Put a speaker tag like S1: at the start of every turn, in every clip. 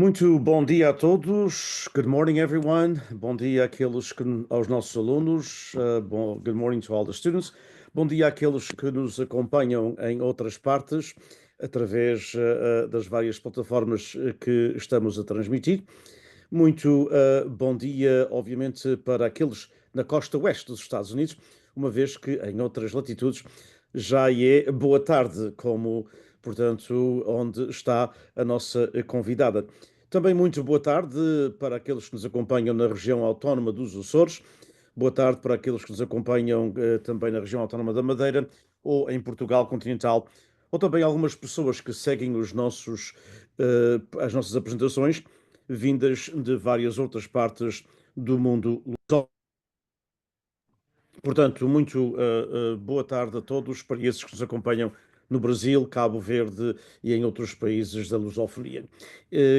S1: Muito bom dia a todos. Good morning, everyone. Bom dia aos nossos alunos. Good morning to all the students. Bom dia àqueles que nos acompanham em outras partes, através das várias plataformas que estamos a transmitir. Muito bom dia, obviamente, para aqueles na costa oeste dos Estados Unidos, uma vez que em outras latitudes já é boa tarde, como, portanto, onde está a nossa convidada. Também muito boa tarde para aqueles que nos acompanham na região autónoma dos Açores. Boa tarde para aqueles que nos acompanham também na região autónoma da Madeira ou em Portugal continental, ou também algumas pessoas que seguem as nossas apresentações vindas de várias outras partes do mundo lusófono. Portanto, muito boa tarde a todos, para esses que nos acompanham no Brasil, Cabo Verde e em outros países da lusofonia.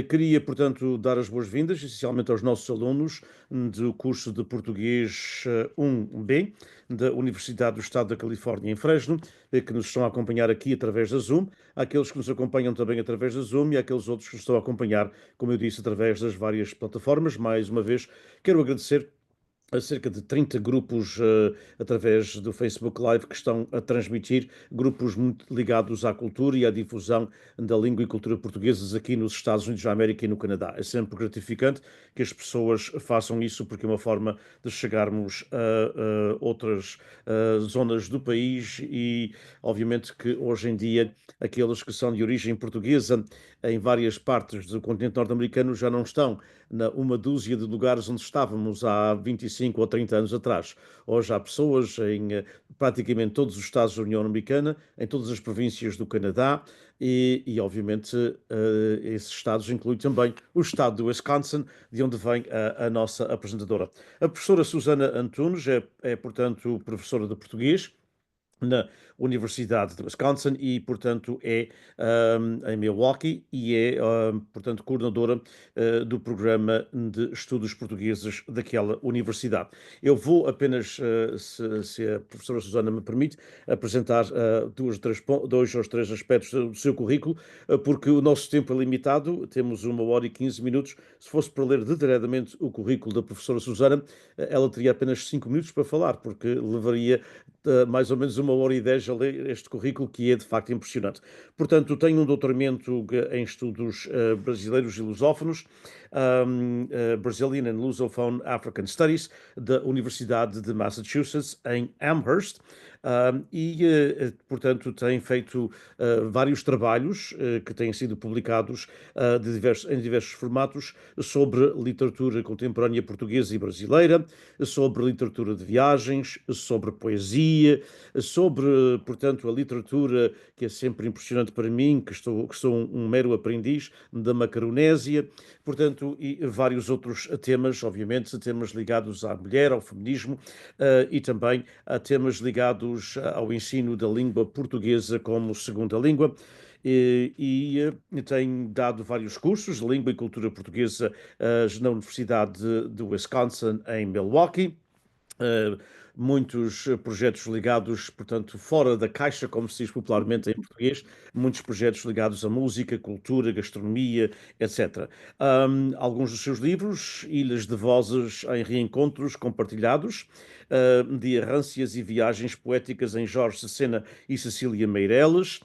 S1: Queria, portanto, dar as boas-vindas, essencialmente aos nossos alunos do curso de Português 1B, da Universidade do Estado da Califórnia, em Fresno, que nos estão a acompanhar aqui através da Zoom, àqueles que nos acompanham também através da Zoom e àqueles outros que nos estão a acompanhar, como eu disse, através das várias plataformas. Mais uma vez, quero agradecer a cerca de 30 grupos através do Facebook Live que estão a transmitir, grupos muito ligados à cultura e à difusão da língua e cultura portuguesas aqui nos Estados Unidos da América e no Canadá. É sempre gratificante que as pessoas façam isso, porque é uma forma de chegarmos a outras zonas do país e, obviamente, que hoje em dia aqueles que são de origem portuguesa em várias partes do continente norte-americano já não estão na uma dúzia de lugares onde estávamos há 25 ou 30 anos atrás. Hoje há pessoas em praticamente todos os estados da União Americana, em todas as províncias do Canadá e obviamente, esses estados incluem também o estado do Wisconsin, de onde vem a nossa apresentadora. A professora Susana Antunes portanto, professora de português na Universidade de Wisconsin e, portanto, é em Milwaukee e é, portanto, coordenadora do programa de estudos portugueses daquela universidade. Eu vou apenas, se a professora Susana me permite, apresentar dois ou três aspectos do seu currículo, porque o nosso tempo é limitado, temos 1 hora e 15 minutos. Se fosse para ler detalhadamente o currículo da professora Susana, ela teria apenas 5 minutos para falar, porque levaria mais ou menos 1 hora e 10 a ler este currículo, que é de facto impressionante. Portanto, tenho um doutoramento em estudos brasileiros e lusófonos, Brazilian and Lusophone African Studies, da Universidade de Massachusetts, em Amherst, portanto, tem feito vários trabalhos que têm sido publicados em diversos formatos sobre literatura contemporânea portuguesa e brasileira, sobre literatura de viagens, sobre poesia, sobre, portanto, a literatura que é sempre impressionante para mim, que sou um mero aprendiz da Macaronésia, portanto, e vários outros temas, obviamente, temas ligados à mulher, ao feminismo, e também a temas ligados ao ensino da língua portuguesa como segunda língua. Tem dado vários cursos de língua e cultura portuguesa na Universidade de Wisconsin, em Milwaukee. Uh, Muitos projetos ligados, portanto, fora da caixa, como se diz popularmente em português, muitos projetos ligados à música, cultura, gastronomia, etc. Alguns dos seus livros, Ilhas de Vozes em Reencontros Compartilhados, de Errâncias e Viagens Poéticas em Jorge Sena e Cecília Meireles,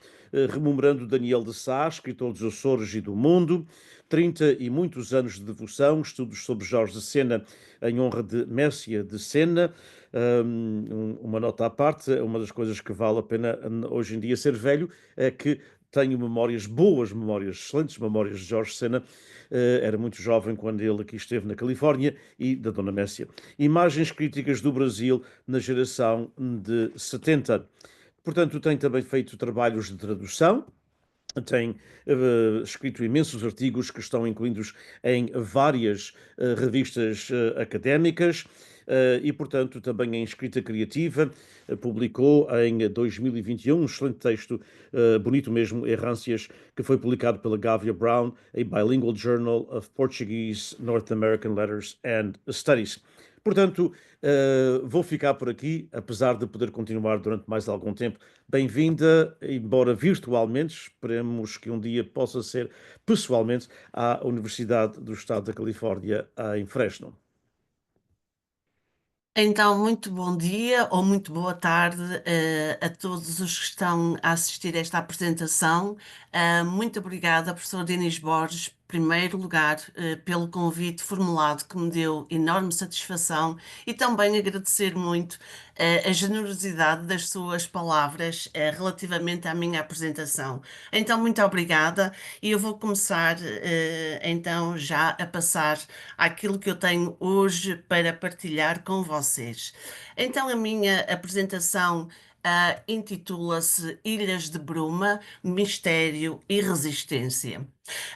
S1: rememorando Daniel de Sá, escritor dos Açores e do mundo, 30 e muitos anos de devoção, estudos sobre Jorge de Sena em honra de Mércia de Sena. Uma nota à parte, uma das coisas que vale a pena hoje em dia ser velho é que tenho memórias, boas memórias, excelentes memórias de Jorge Sena. Era muito jovem quando ele aqui esteve na Califórnia e da Dona Mércia. Imagens críticas do Brasil na geração de 70. Portanto, tem também feito trabalhos de tradução, tem escrito imensos artigos que estão incluídos em várias revistas académicas e, portanto, também em escrita criativa. Publicou em 2021 um excelente texto, bonito mesmo, Errâncias, que foi publicado pela Gavia Brown, a Bilingual Journal of Portuguese North American Letters and Studies. Portanto, vou ficar por aqui, apesar de poder continuar durante mais algum tempo. Bem-vinda, embora virtualmente, esperemos que um dia possa ser pessoalmente à Universidade do Estado da Califórnia, em Fresno.
S2: Então, muito bom dia ou muito boa tarde, a todos os que estão a assistir a esta apresentação. Muito obrigada, professor Denis Borges, primeiro lugar, pelo convite formulado que me deu enorme satisfação e também agradecer muito, a generosidade das suas palavras, relativamente à minha apresentação. Então, muito obrigada e eu vou começar, então já a passar àquilo que eu tenho hoje para partilhar com vocês. Então, a minha apresentação intitula-se Ilhas de Bruma, Mistério e Resistência.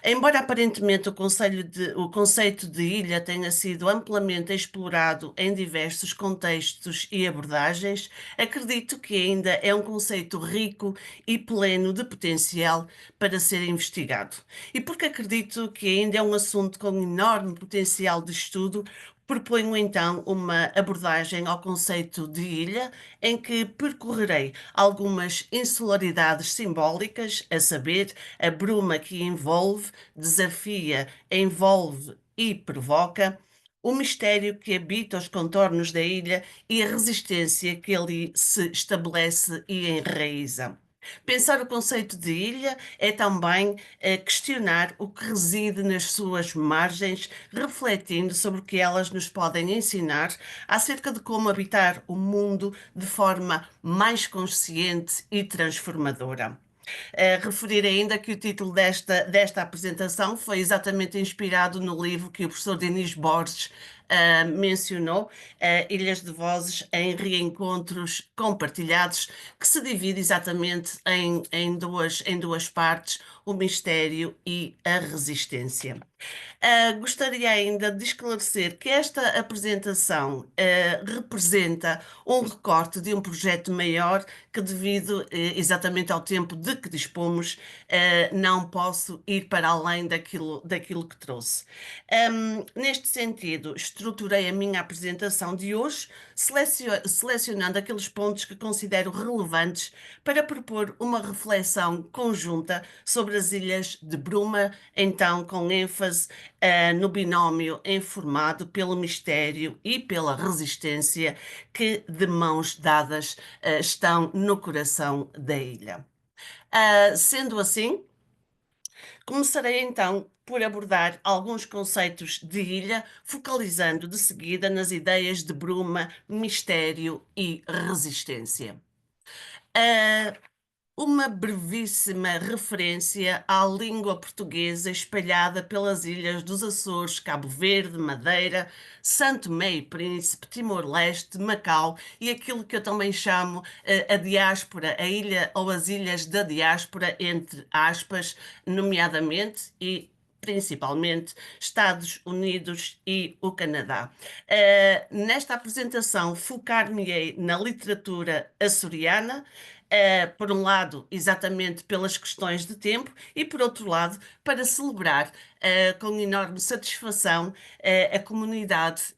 S2: Embora aparentemente o conceito de ilha tenha sido amplamente explorado em diversos contextos e abordagens, acredito que ainda é um conceito rico e pleno de potencial para ser investigado. E porque acredito que ainda é um assunto com enorme potencial de estudo, proponho então uma abordagem ao conceito de ilha, em que percorrerei algumas insularidades simbólicas, a saber, a bruma que envolve, desafia, envolve e provoca, o mistério que habita os contornos da ilha e a resistência que ali se estabelece e enraiza. Pensar o conceito de ilha é também questionar o que reside nas suas margens, refletindo sobre o que elas nos podem ensinar acerca de como habitar o mundo de forma mais consciente e transformadora. Referir ainda que o título desta apresentação foi exatamente inspirado no livro que o professor Denis Borges mencionou, Ilhas de Vozes em Reencontros Compartilhados, que se divide exatamente em duas partes, o mistério e a resistência. Gostaria ainda de esclarecer que esta apresentação representa um recorte de um projeto maior que, devido exatamente ao tempo de que dispomos, não posso ir para além daquilo que trouxe. Neste sentido, estruturei a minha apresentação de hoje, selecionando aqueles pontos que considero relevantes para propor uma reflexão conjunta sobre as ilhas de Bruma, então com ênfase no binómio informado pelo mistério e pela resistência que, de mãos dadas, estão no coração da ilha. Sendo assim, começarei então por abordar alguns conceitos de ilha, focalizando de seguida nas ideias de bruma, mistério e resistência. Ah, uma brevíssima referência à língua portuguesa espalhada pelas ilhas dos Açores, Cabo Verde, Madeira, Santo Tomé e Príncipe, Timor-Leste, Macau e aquilo que eu também chamo a diáspora, a ilha ou as ilhas da diáspora, entre aspas, nomeadamente e principalmente Estados Unidos e o Canadá. Nesta apresentação, focar-me-ei na literatura açoriana, por um lado, exatamente pelas questões de tempo, e por outro lado, para celebrar com enorme satisfação a comunidade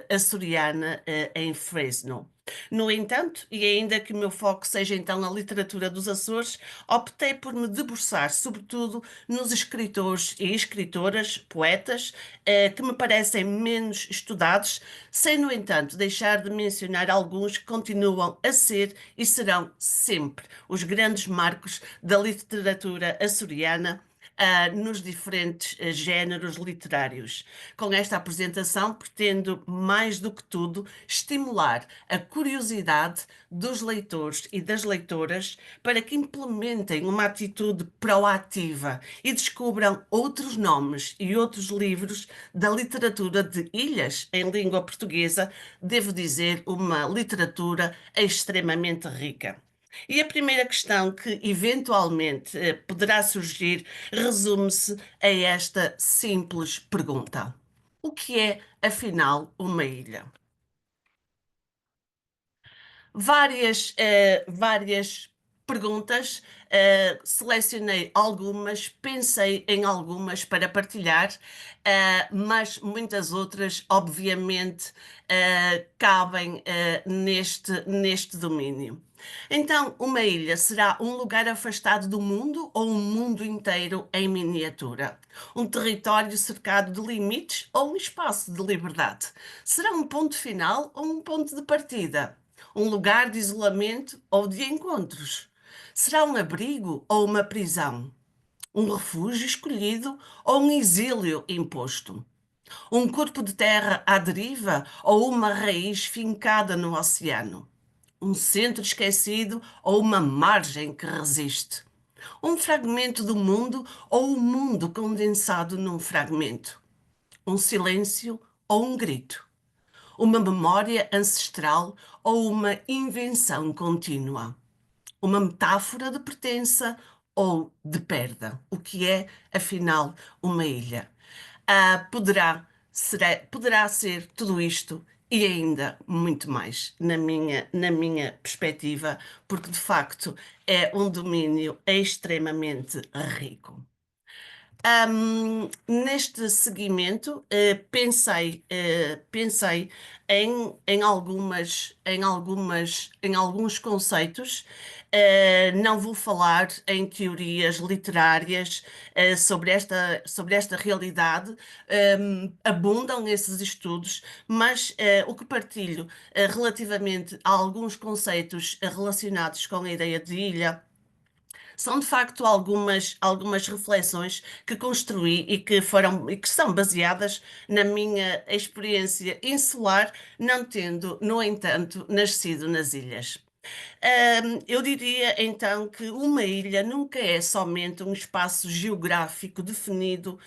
S2: açoriana em Fresno. No entanto, e ainda que o meu foco seja então a literatura dos Açores, optei por me debruçar, sobretudo, nos escritores e escritoras, poetas, que me parecem menos estudados, sem, no entanto, deixar de mencionar alguns que continuam a ser e serão sempre os grandes marcos da literatura açoriana, nos diferentes géneros literários. Com esta apresentação, pretendo, mais do que tudo, estimular a curiosidade dos leitores e das leitoras para que implementem uma atitude proativa e descubram outros nomes e outros livros da literatura de ilhas em língua portuguesa, devo dizer, uma literatura extremamente rica. E a primeira questão que eventualmente poderá surgir resume-se a esta simples pergunta: o que é, afinal, uma ilha? Várias perguntas, selecionei algumas, pensei em algumas para partilhar, mas muitas outras, obviamente, cabem neste domínio. Então, uma ilha será um lugar afastado do mundo ou um mundo inteiro em miniatura? Um território cercado de limites ou um espaço de liberdade? Será um ponto final ou um ponto de partida? Um lugar de isolamento ou de encontros? Será um abrigo ou uma prisão? Um refúgio escolhido ou um exílio imposto? Um corpo de terra à deriva ou uma raiz fincada no oceano? Um centro esquecido ou uma margem que resiste? Um fragmento do mundo ou o mundo condensado num fragmento? Um silêncio ou um grito? Uma memória ancestral ou uma invenção contínua? Uma metáfora de pertença ou de perda? O que é, afinal, uma ilha? Poderá ser tudo isto e ainda muito mais, na minha perspectiva, porque de facto é um domínio extremamente rico. Neste seguimento, pensei em alguns conceitos. Não vou falar em teorias literárias, sobre esta realidade. Abundam esses estudos, mas o que partilho relativamente a alguns conceitos relacionados com a ideia de ilha são de facto algumas reflexões que construí e que são baseadas na minha experiência insular, não tendo, no entanto, nascido nas ilhas. Eu diria então que uma ilha nunca é somente um espaço geográfico definido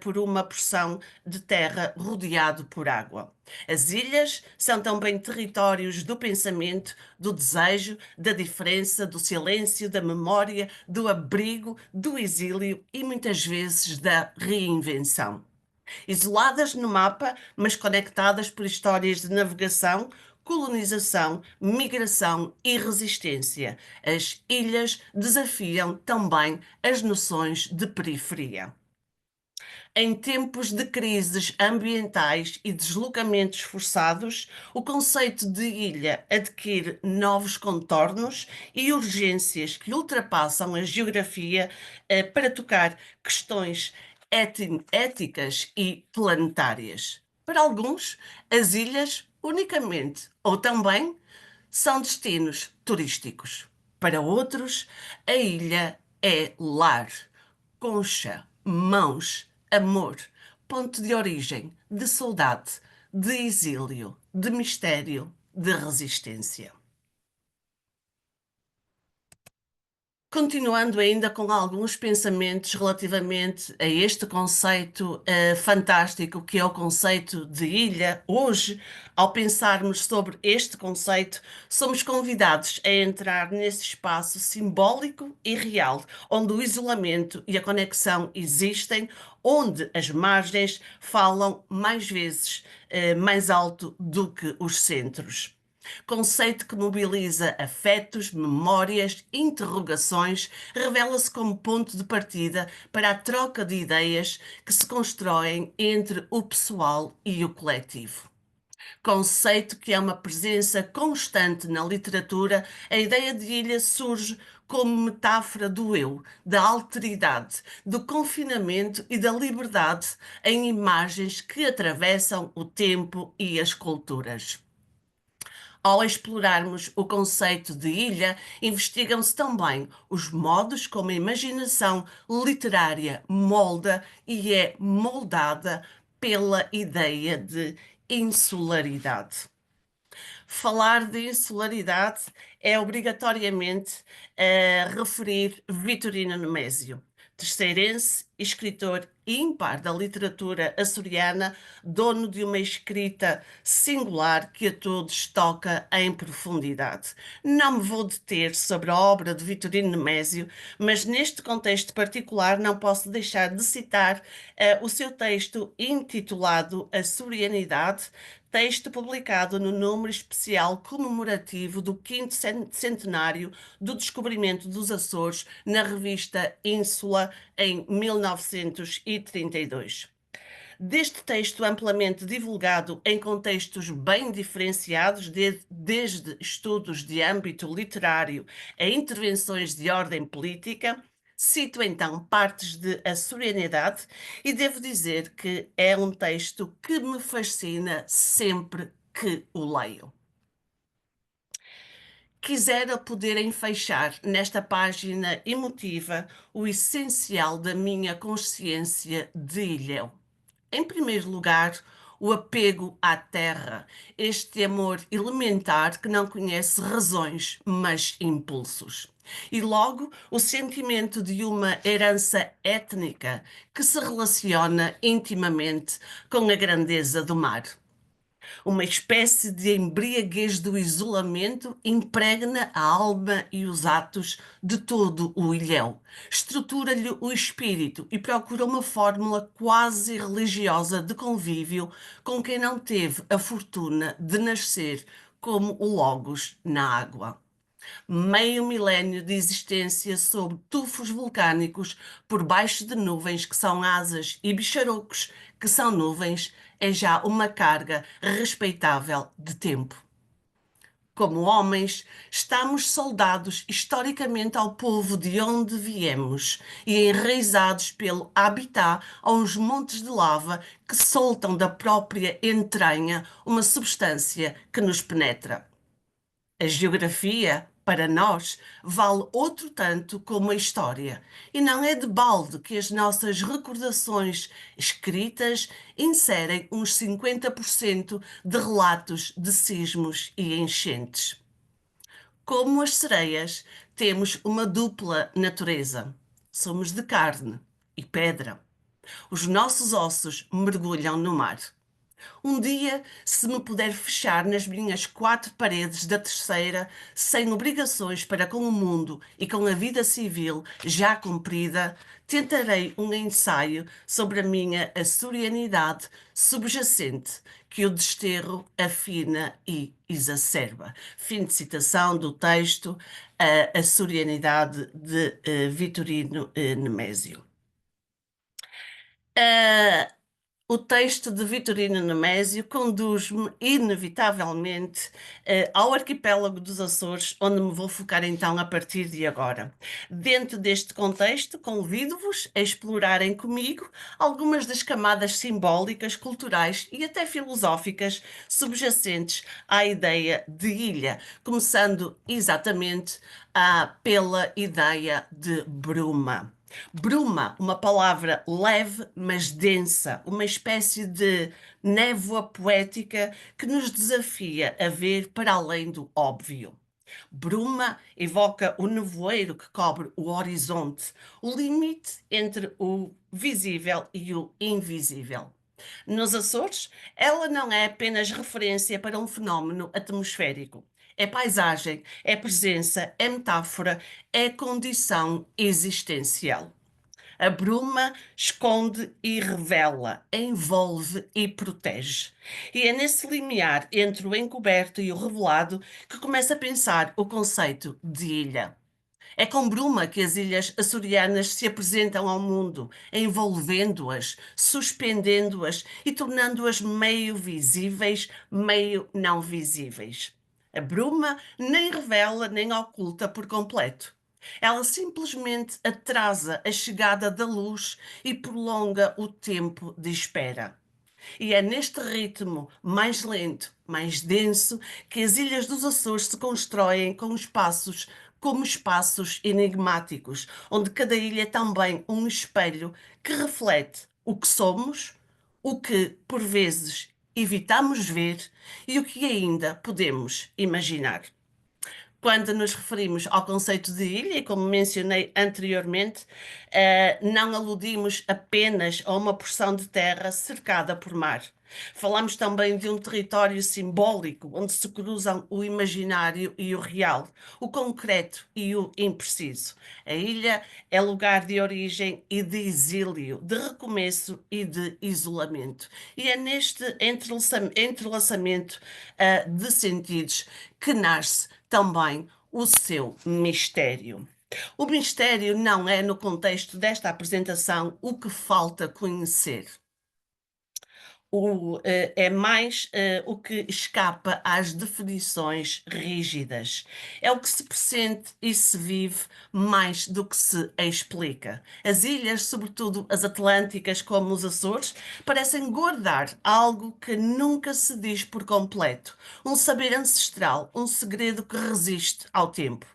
S2: por uma porção de terra rodeado por água. As ilhas são também territórios do pensamento, do desejo, da diferença, do silêncio, da memória, do abrigo, do exílio e muitas vezes da reinvenção. Isoladas no mapa, mas conectadas por histórias de navegação, colonização, migração e resistência. As ilhas desafiam também as noções de periferia. Em tempos de crises ambientais e deslocamentos forçados, o conceito de ilha adquire novos contornos e urgências que ultrapassam a geografia para tocar questões éticas e planetárias. Para alguns, as ilhas unicamente ou também são destinos turísticos. Para outros, a ilha é lar, concha, mãos, amor, ponto de origem, de saudade, de exílio, de mistério, de resistência. Continuando ainda com alguns pensamentos relativamente a este conceito fantástico que é o conceito de ilha, hoje, ao pensarmos sobre este conceito, somos convidados a entrar nesse espaço simbólico e real, onde o isolamento e a conexão existem, onde as margens falam mais vezes mais alto do que os centros. Conceito que mobiliza afetos, memórias, interrogações, revela-se como ponto de partida para a troca de ideias que se constroem entre o pessoal e o coletivo. Conceito que é uma presença constante na literatura, a ideia de ilha surge como metáfora do eu, da alteridade, do confinamento e da liberdade em imagens que atravessam o tempo e as culturas. Ao explorarmos o conceito de ilha, investigam-se também os modos como a imaginação literária molda e é moldada pela ideia de insularidade. Falar de insularidade é obrigatoriamente referir Vitorino Nemésio, terceirense, escritor ímpar da literatura açoriana, dono de uma escrita singular que a todos toca em profundidade. Não me vou deter sobre a obra de Vitorino Nemésio, mas neste contexto particular não posso deixar de citar o seu texto intitulado A Sorianidade, texto publicado no número especial comemorativo do quinto centenário do descobrimento dos Açores na revista Ínsula em 1932. Deste texto amplamente divulgado em contextos bem diferenciados, desde estudos de âmbito literário a intervenções de ordem política, cito então partes de Açorianidade e devo dizer que é um texto que me fascina sempre que o leio. Quisera poder enfeixar nesta página emotiva o essencial da minha consciência de ilhéu. Em primeiro lugar, o apego à terra, este amor elementar que não conhece razões, mas impulsos. E logo, o sentimento de uma herança étnica que se relaciona intimamente com a grandeza do mar. Uma espécie de embriaguez do isolamento impregna a alma e os atos de todo o ilhéu, estrutura-lhe o espírito e procura uma fórmula quase religiosa de convívio com quem não teve a fortuna de nascer como o Logos na água. Meio milénio de existência sob tufos vulcânicos, por baixo de nuvens que são asas e bicharocos que são nuvens, é já uma carga respeitável de tempo. Como homens, estamos soldados historicamente ao povo de onde viemos e enraizados pelo habitat a uns montes de lava que soltam da própria entranha uma substância que nos penetra. A geografia, para nós, vale outro tanto como a história, e não é de balde que as nossas recordações escritas inserem uns 50% de relatos de sismos e enchentes. Como as sereias, temos uma dupla natureza. Somos de carne e pedra. Os nossos ossos mergulham no mar. Um dia, se me puder fechar nas minhas quatro paredes da terceira, sem obrigações para com o mundo e com a vida civil já cumprida, tentarei um ensaio sobre a minha açorianidade subjacente, que o desterro afina e exacerba. Fim de citação do texto A Açorianidade de Vitorino Nemésio. O texto de Vitorino Nemésio conduz-me, inevitavelmente, ao arquipélago dos Açores, onde me vou focar então a partir de agora. Dentro deste contexto, convido-vos a explorarem comigo algumas das camadas simbólicas, culturais e até filosóficas subjacentes à ideia de ilha, começando exatamente pela ideia de bruma. Bruma, uma palavra leve, mas densa, uma espécie de névoa poética que nos desafia a ver para além do óbvio. Bruma evoca o nevoeiro que cobre o horizonte, o limite entre o visível e o invisível. Nos Açores, ela não é apenas referência para um fenómeno atmosférico. É paisagem, é presença, é metáfora, é condição existencial. A bruma esconde e revela, envolve e protege. E é nesse limiar entre o encoberto e o revelado que começa a pensar o conceito de ilha. É com bruma que as ilhas açorianas se apresentam ao mundo, envolvendo-as, suspendendo-as e tornando-as meio visíveis, meio não visíveis. A bruma nem revela nem oculta por completo. Ela simplesmente atrasa a chegada da luz e prolonga o tempo de espera. E é neste ritmo mais lento, mais denso, que as ilhas dos Açores se constroem como espaços enigmáticos, onde cada ilha é também um espelho que reflete o que somos, o que, por vezes, evitamos ver e o que ainda podemos imaginar. Quando nos referimos ao conceito de ilha, e como mencionei anteriormente, não aludimos apenas a uma porção de terra cercada por mar. Falamos também de um território simbólico, onde se cruzam o imaginário e o real, o concreto e o impreciso. A ilha é lugar de origem e de exílio, de recomeço e de isolamento. E é neste entrelaçamento, de sentidos que nasce também o seu mistério. O mistério não é, no contexto desta apresentação, o que falta conhecer. É mais o que escapa às definições rígidas. É o que se pressente e se vive mais do que se explica. As ilhas, sobretudo as atlânticas, como os Açores, parecem guardar algo que nunca se diz por completo. Um saber ancestral, um segredo que resiste ao tempo.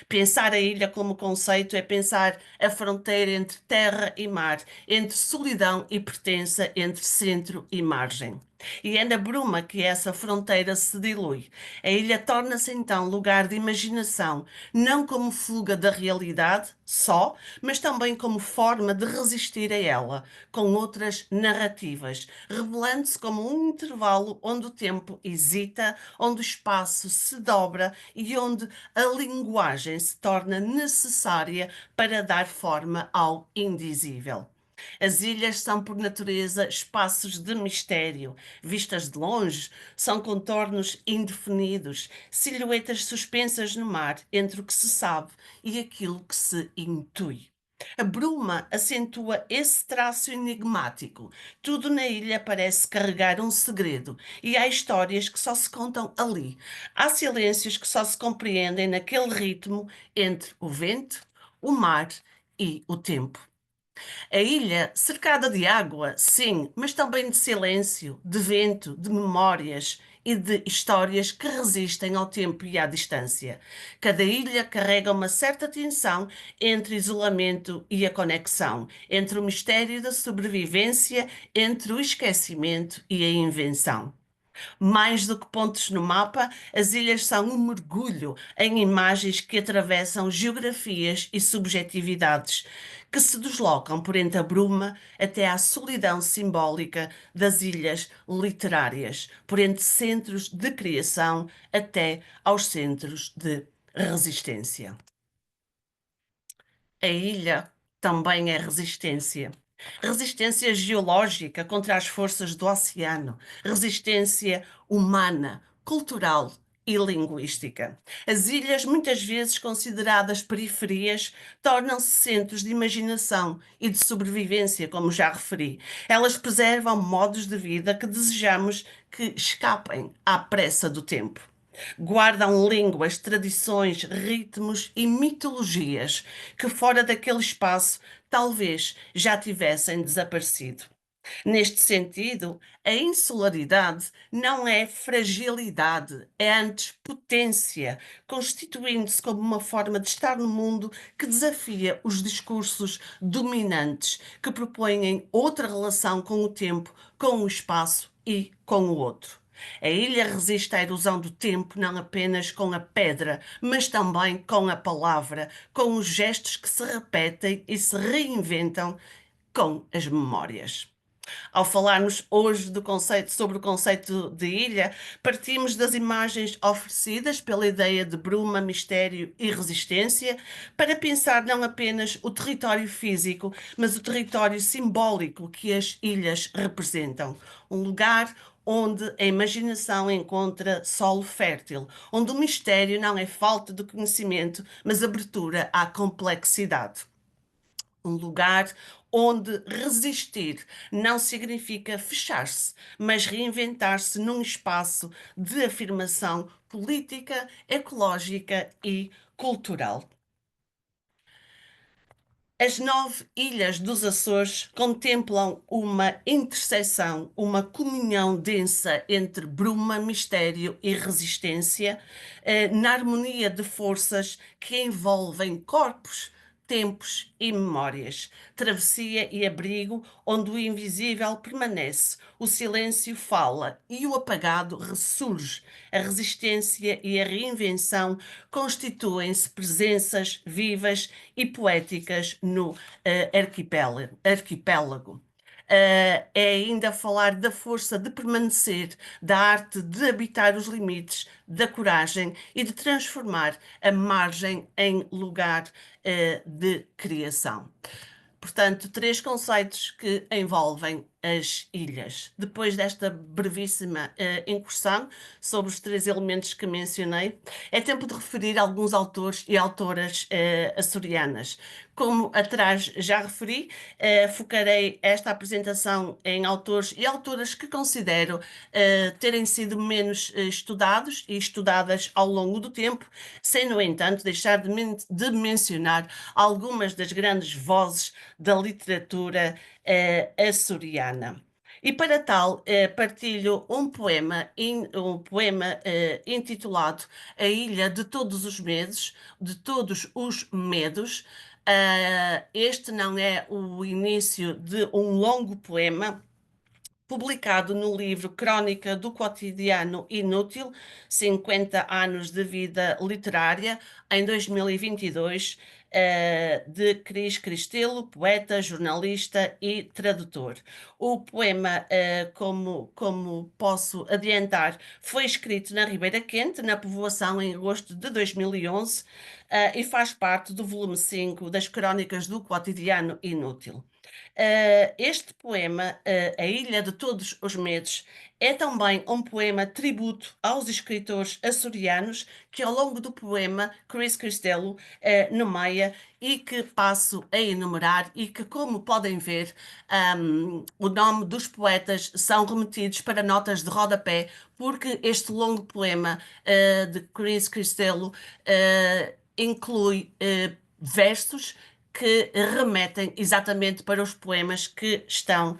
S2: Pensar a ilha como conceito é pensar a fronteira entre terra e mar, entre solidão e pertença, entre centro e margem. E é na bruma que essa fronteira se dilui. A ilha torna-se então lugar de imaginação, não como fuga da realidade só, mas também como forma de resistir a ela, com outras narrativas, revelando-se como um intervalo onde o tempo hesita, onde o espaço se dobra e onde a linguagem se torna necessária para dar forma ao indizível. As ilhas são, por natureza, espaços de mistério. Vistas de longe, são contornos indefinidos, silhuetas suspensas no mar entre o que se sabe e aquilo que se intui. A bruma acentua esse traço enigmático. Tudo na ilha parece carregar um segredo, e há histórias que só se contam ali. Há silêncios que só se compreendem naquele ritmo entre o vento, o mar e o tempo. A ilha, cercada de água, sim, mas também de silêncio, de vento, de memórias e de histórias que resistem ao tempo e à distância. Cada ilha carrega uma certa tensão entre isolamento e a conexão, entre o mistério da sobrevivência, entre o esquecimento e a invenção. Mais do que pontos no mapa, as ilhas são um mergulho em imagens que atravessam geografias e subjetividades, que se deslocam por entre a bruma até à solidão simbólica das ilhas literárias, por entre centros de criação até aos centros de resistência. A ilha também é resistência. Resistência geológica contra as forças do oceano, resistência humana, cultural e linguística. As ilhas, muitas vezes consideradas periferias, tornam-se centros de imaginação e de sobrevivência, como já referi. Elas preservam modos de vida que desejamos que escapem à pressa do tempo. Guardam línguas, tradições, ritmos e mitologias que, fora daquele espaço, talvez já tivessem desaparecido. Neste sentido, a insularidade não é fragilidade, é antes potência, constituindo-se como uma forma de estar no mundo que desafia os discursos dominantes, que propõem outra relação com o tempo, com o espaço e com o outro. A ilha resiste à erosão do tempo não apenas com a pedra, mas também com a palavra, com os gestos que se repetem e se reinventam com as memórias. Ao falarmos hoje sobre o conceito de ilha, partimos das imagens oferecidas pela ideia de bruma, mistério e resistência para pensar não apenas o território físico, mas o território simbólico que as ilhas representam. Um lugar onde a imaginação encontra solo fértil, onde o mistério não é falta de conhecimento, mas abertura à complexidade. Um lugar onde resistir não significa fechar-se, mas reinventar-se num espaço de afirmação política, ecológica e cultural. As 9 ilhas dos Açores contemplam uma interseção, uma comunhão densa entre bruma, mistério e resistência, na harmonia de forças que envolvem corpos, tempos e memórias, travessia e abrigo, onde o invisível permanece, o silêncio fala e o apagado ressurge. A resistência e a reinvenção constituem-se presenças vivas e poéticas no arquipélago. É ainda falar da força de permanecer, da arte de habitar os limites, da coragem e de transformar a margem em lugar, de criação. Portanto, três conceitos que envolvem as ilhas. Depois desta brevíssima incursão sobre os três elementos que mencionei, é tempo de referir alguns autores e autoras açorianas. Como atrás já referi, focarei esta apresentação em autores e autoras que considero terem sido menos estudados e estudadas ao longo do tempo, sem, no entanto, deixar de mencionar algumas das grandes vozes da literatura açoriana. E para tal, partilho um poema intitulado A Ilha de Todos os Medos, de Todos os Medos. Este não é o início de um longo poema, publicado no livro Crónica do Cotidiano Inútil, 50 anos de vida literária, em 2022, de Cris Cristelo, poeta, jornalista e tradutor. O poema, como posso adiantar, foi escrito na Ribeira Quente, na povoação, em agosto de 2011, e faz parte do volume 5 das Crónicas do Cotidiano Inútil. Este poema, A Ilha de Todos os Medos, é também um poema tributo aos escritores açorianos que, ao longo do poema, Chris Costello nomeia e que passo a enumerar e que, como podem ver, o nome dos poetas são remetidos para notas de rodapé, porque este longo poema de Chris Costello inclui versos que remetem exatamente para os poemas que estão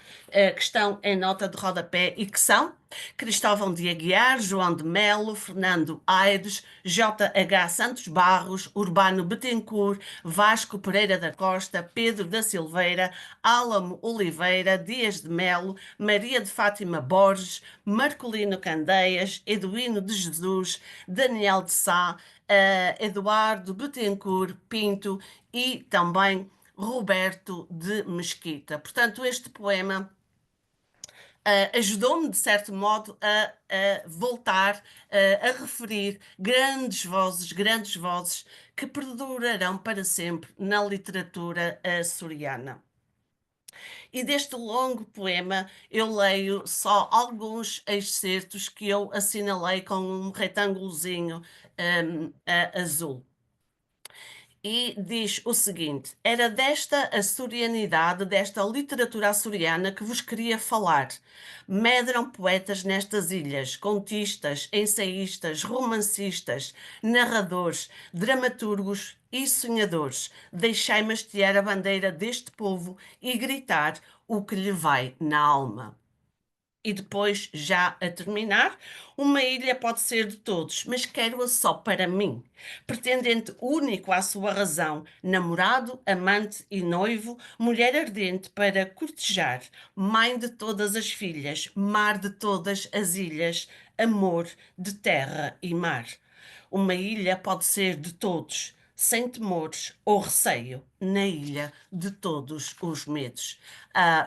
S2: em nota de rodapé e que são Cristóvão de Aguiar, João de Melo, Fernando Aires, J.H. Santos Barros, Urbano Bettencourt, Vasco Pereira da Costa, Pedro da Silveira, Álamo Oliveira, Dias de Melo, Maria de Fátima Borges, Marcolino Candeias, Eduino de Jesus, Daniel de Sá, Eduardo Bettencourt Pinto e também Roberto de Mesquita. Portanto, este poema ajudou-me, de certo modo, a voltar a referir grandes vozes que perdurarão para sempre na literatura açoriana. E deste longo poema eu leio só alguns excertos que eu assinalei com um retângulozinho azul. E diz o seguinte: era desta açorianidade, desta literatura açoriana que vos queria falar. Medram poetas nestas ilhas, contistas, ensaístas, romancistas, narradores, dramaturgos e sonhadores. Deixai-me hastear a bandeira deste povo e gritar o que lhe vai na alma. E depois, já a terminar, uma ilha pode ser de todos, mas quero-a só para mim. Pretendente único à sua razão, namorado, amante e noivo, mulher ardente para cortejar, mãe de todas as filhas, mar de todas as ilhas, amor de terra e mar. Uma ilha pode ser de todos, sem temores ou receio, na ilha de todos os medos.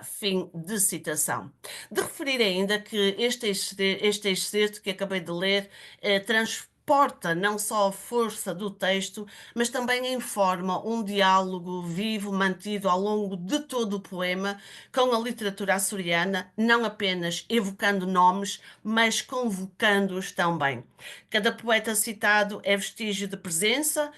S2: Fim de citação. De referir ainda que este excerto que acabei de ler transporta não só a força do texto, mas também informa um diálogo vivo mantido ao longo de todo o poema com a literatura açoriana, não apenas evocando nomes, mas convocando-os também. Cada poeta citado é vestígio de presença,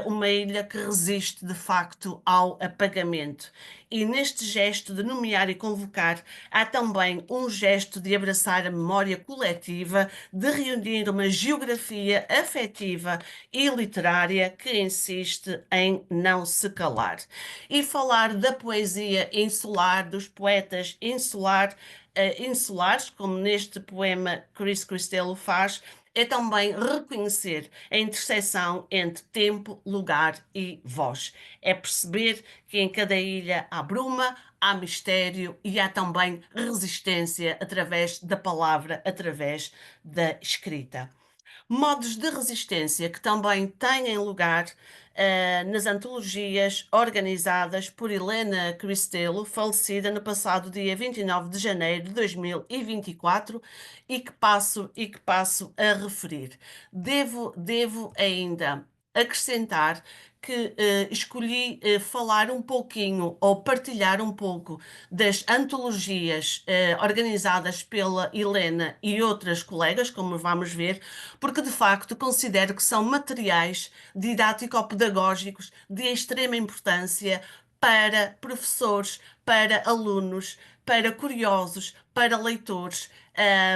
S2: uma ilha que resiste de facto ao apagamento. E neste gesto de nomear e convocar, há também um gesto de abraçar a memória coletiva, de reunir uma geografia afetiva e literária que insiste em não se calar. E falar da poesia insular, dos poetas insulares, como neste poema Chris Costello faz, é também reconhecer a interseção entre tempo, lugar e voz. É perceber que em cada ilha há bruma, há mistério e há também resistência através da palavra, através da escrita. modos de resistência que também têm lugar nas antologias organizadas por Helena Cristelo, falecida no passado dia 29 de janeiro de 2024, e que passo a referir. Devo ainda acrescentar que escolhi falar um pouquinho ou partilhar um pouco das antologias organizadas pela Helena e outras colegas, como vamos ver, porque de facto considero que são materiais didático-pedagógicos de extrema importância para professores, para alunos, para curiosos, para leitores,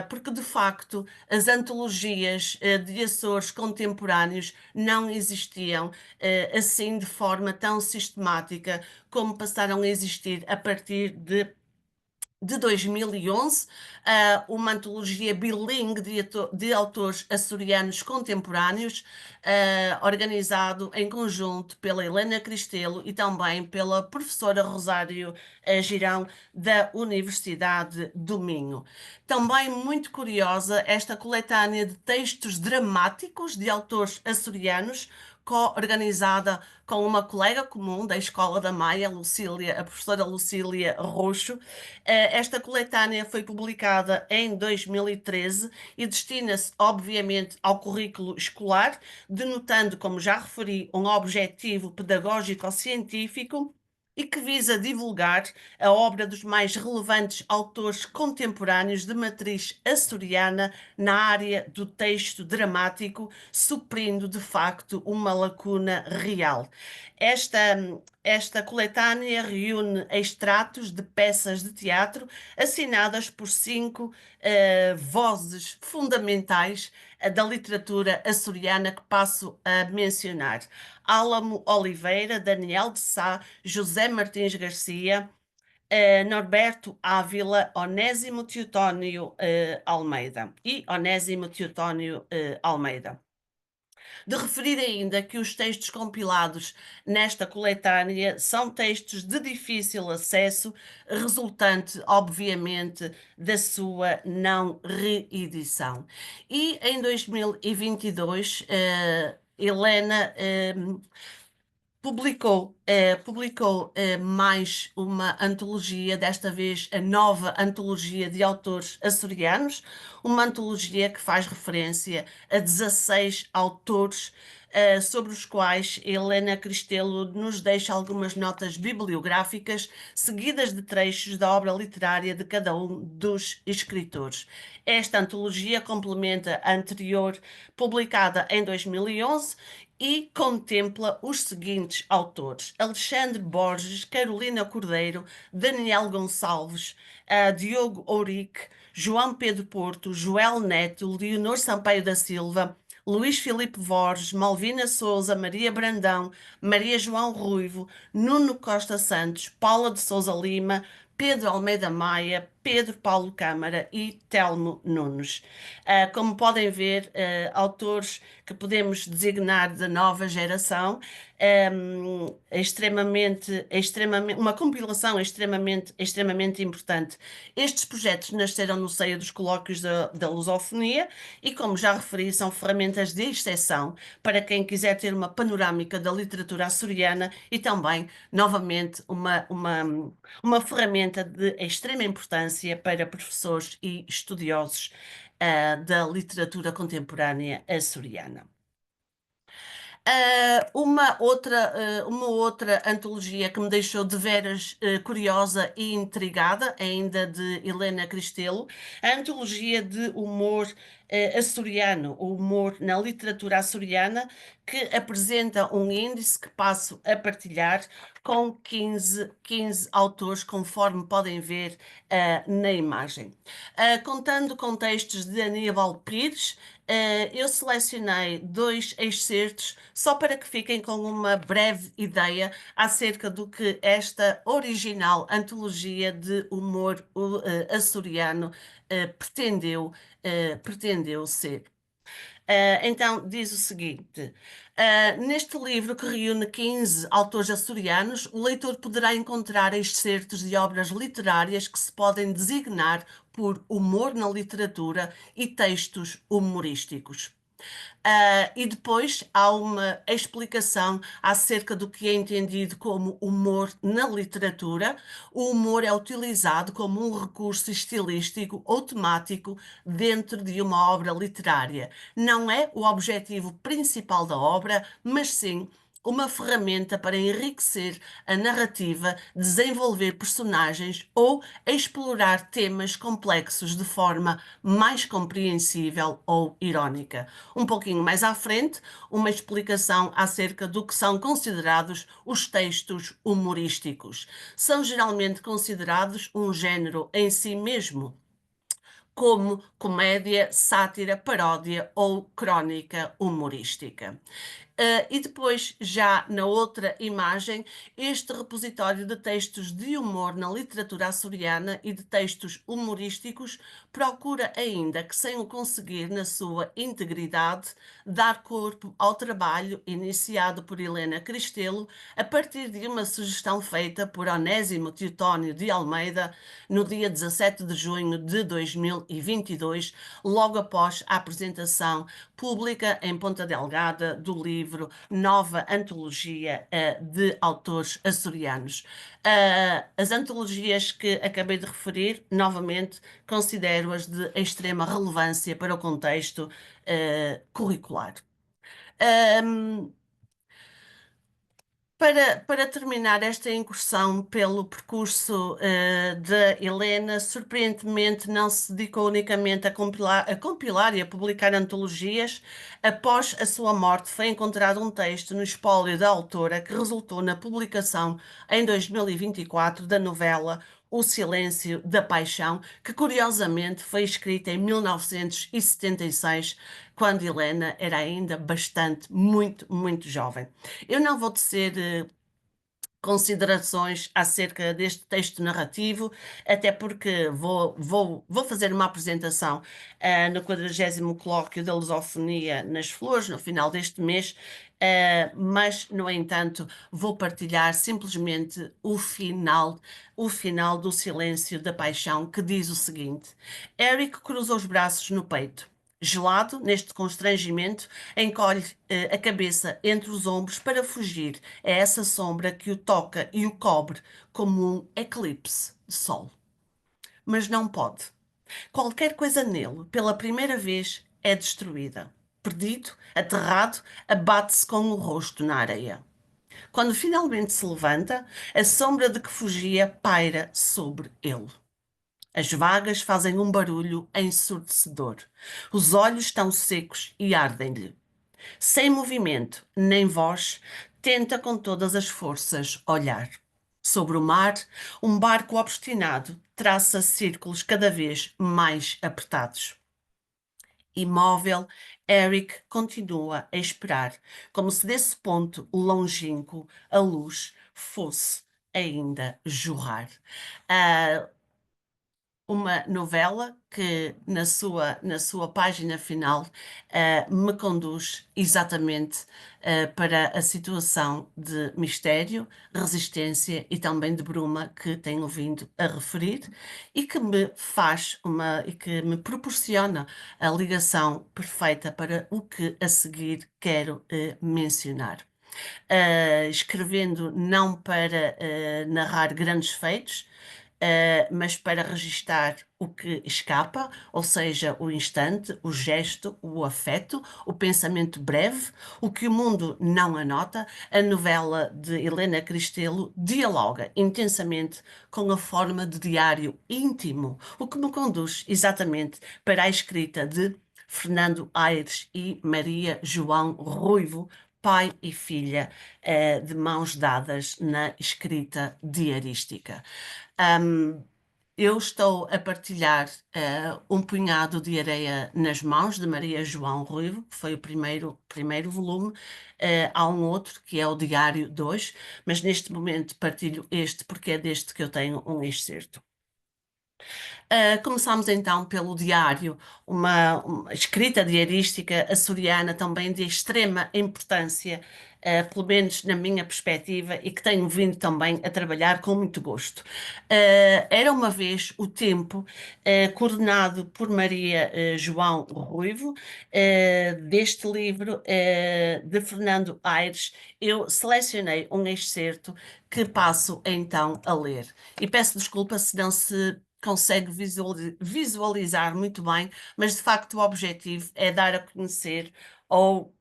S2: porque de facto as antologias de Açores contemporâneos não existiam assim de forma tão sistemática como passaram a existir a partir de 2011, uma antologia bilingue de autores açorianos contemporâneos, organizado em conjunto pela Helena Cristelo e também pela professora Rosário Girão, da Universidade do Minho. Também muito curiosa esta coletânea de textos dramáticos de autores açorianos, co-organizada com uma colega comum da Escola da Maia, Lucília, a professora Lucília Roxo. Esta coletânea foi publicada em 2013 e destina-se, obviamente, ao currículo escolar, denotando, como já referi, um objetivo pedagógico-científico e que visa divulgar a obra dos mais relevantes autores contemporâneos de matriz açoriana na área do texto dramático, suprindo de facto uma lacuna real. Esta coletânea reúne extratos de peças de teatro assinadas por cinco vozes fundamentais da literatura açoriana que passo a mencionar: Álamo Oliveira, Daniel de Sá, José Martins Garcia, Norberto Ávila, Onésimo Teotónio Almeida e Onésimo Teotónio Almeida. De referir ainda que os textos compilados nesta coletânea são textos de difícil acesso, resultante, obviamente, da sua não reedição. E em 2022, Helena publicou mais uma antologia, desta vez a nova antologia de autores açorianos, uma antologia que faz referência a 16 autores, sobre os quais Helena Cristelo nos deixa algumas notas bibliográficas, seguidas de trechos da obra literária de cada um dos escritores. Esta antologia complementa a anterior, publicada em 2011, e contempla os seguintes autores: Alexandre Borges, Carolina Cordeiro, Daniel Gonçalves, Diogo Ourique, João Pedro Porto, Joel Neto, Leonor Sampaio da Silva, Luís Filipe Borges, Malvina Souza, Maria Brandão, Maria João Ruivo, Nuno Costa Santos, Paula de Souza Lima, Pedro Almeida Maia, Pedro Paulo Câmara e Telmo Nunes. Como podem ver, autores que podemos designar da nova geração, uma compilação extremamente importante. Estes projetos nasceram no seio dos colóquios da lusofonia e, como já referi, são ferramentas de exceção para quem quiser ter uma panorâmica da literatura açoriana e também, novamente, uma ferramenta de extrema importância para professores e estudiosos da literatura contemporânea açoriana. Uma outra antologia que me deixou de veras curiosa e intrigada, ainda de Helena Cristelo, a antologia de humor açoriano, o humor na literatura açoriana, que apresenta um índice que passo a partilhar com 15 autores, conforme podem ver na imagem. Contando com textos de Aníbal Pires, eu selecionei dois excertos só para que fiquem com uma breve ideia acerca do que esta original antologia de humor açoriano pretendeu ser. Então, diz o seguinte: neste livro, que reúne 15 autores açorianos, o leitor poderá encontrar excertos de obras literárias que se podem designar por humor na literatura e textos humorísticos. E depois há uma explicação acerca do que é entendido como humor na literatura. O humor é utilizado como um recurso estilístico ou temático dentro de uma obra literária. Não é o objetivo principal da obra, mas sim uma ferramenta para enriquecer a narrativa, desenvolver personagens ou explorar temas complexos de forma mais compreensível ou irónica. Um pouquinho mais à frente, uma explicação acerca do que são considerados os textos humorísticos. São geralmente considerados um género em si mesmo, como comédia, sátira, paródia ou crónica humorística. E depois, já na outra imagem, este repositório de textos de humor na literatura açoriana e de textos humorísticos procura ainda que, sem o conseguir na sua integridade, dar corpo ao trabalho iniciado por Helena Cristelo a partir de uma sugestão feita por Onésimo Teotónio de Almeida no dia 17 de junho de 2022, logo após a apresentação pública em Ponta Delgada do livro Nova Antologia de Autores Açorianos. As antologias que acabei de referir, novamente, considero-as de extrema relevância para o contexto curricular. Um, para terminar esta incursão pelo percurso de Helena, surpreendentemente não se dedicou unicamente a compilar e a publicar antologias. Após a sua morte, foi encontrado um texto no espólio da autora que resultou na publicação em 2024 da novela O Silêncio da Paixão, que curiosamente foi escrita em 1976, quando Helena era ainda muito jovem. Eu não vou tecer considerações acerca deste texto narrativo, até porque vou fazer uma apresentação no 40º Colóquio da Lusofonia nas Flores, no final deste mês, mas, no entanto, vou partilhar simplesmente o final do Silêncio da Paixão, que diz o seguinte: Eric cruza os braços no peito. Gelado, neste constrangimento, encolhe a cabeça entre os ombros para fugir a essa sombra que o toca e o cobre como um eclipse de sol. Mas não pode. Qualquer coisa nele, pela primeira vez, é destruída. Perdido, aterrado, abate-se com o rosto na areia. Quando finalmente se levanta, a sombra de que fugia paira sobre ele. As vagas fazem um barulho ensurdecedor. Os olhos estão secos e ardem-lhe. Sem movimento, nem voz, tenta com todas as forças olhar. Sobre o mar, um barco obstinado traça círculos cada vez mais apertados. Imóvel, Eric continua a esperar, como se desse ponto longínquo a luz fosse ainda jorrar. Uma novela que, na sua página final, me conduz exatamente para a situação de mistério, resistência e também de bruma que tenho vindo a referir e que me e que me proporciona a ligação perfeita para o que a seguir quero mencionar. Escrevendo não para narrar grandes feitos, mas para registar o que escapa, ou seja, o instante, o gesto, o afeto, o pensamento breve, o que o mundo não anota. A novela de Helena Cristelo dialoga intensamente com a forma de diário íntimo, o que me conduz exatamente para a escrita de Fernando Aires e Maria João Ruivo, pai e filha, de mãos dadas na escrita diarística. Eu estou a partilhar um punhado de areia nas mãos de Maria João Ruivo, que foi o primeiro volume. Há um outro que é o Diário 2, mas neste momento partilho este porque é deste que eu tenho um excerto. Começamos então pelo diário, uma escrita diarística açoriana também de extrema importância pelo menos na minha perspectiva, e que tenho vindo também a trabalhar com muito gosto. Era uma vez o tempo, coordenado por Maria João Ruivo, deste livro de Fernando Aires. Eu selecionei um excerto que passo então a ler. E peço desculpa se não se consegue visualizar muito bem, mas de facto o objetivo é dar a conhecer ou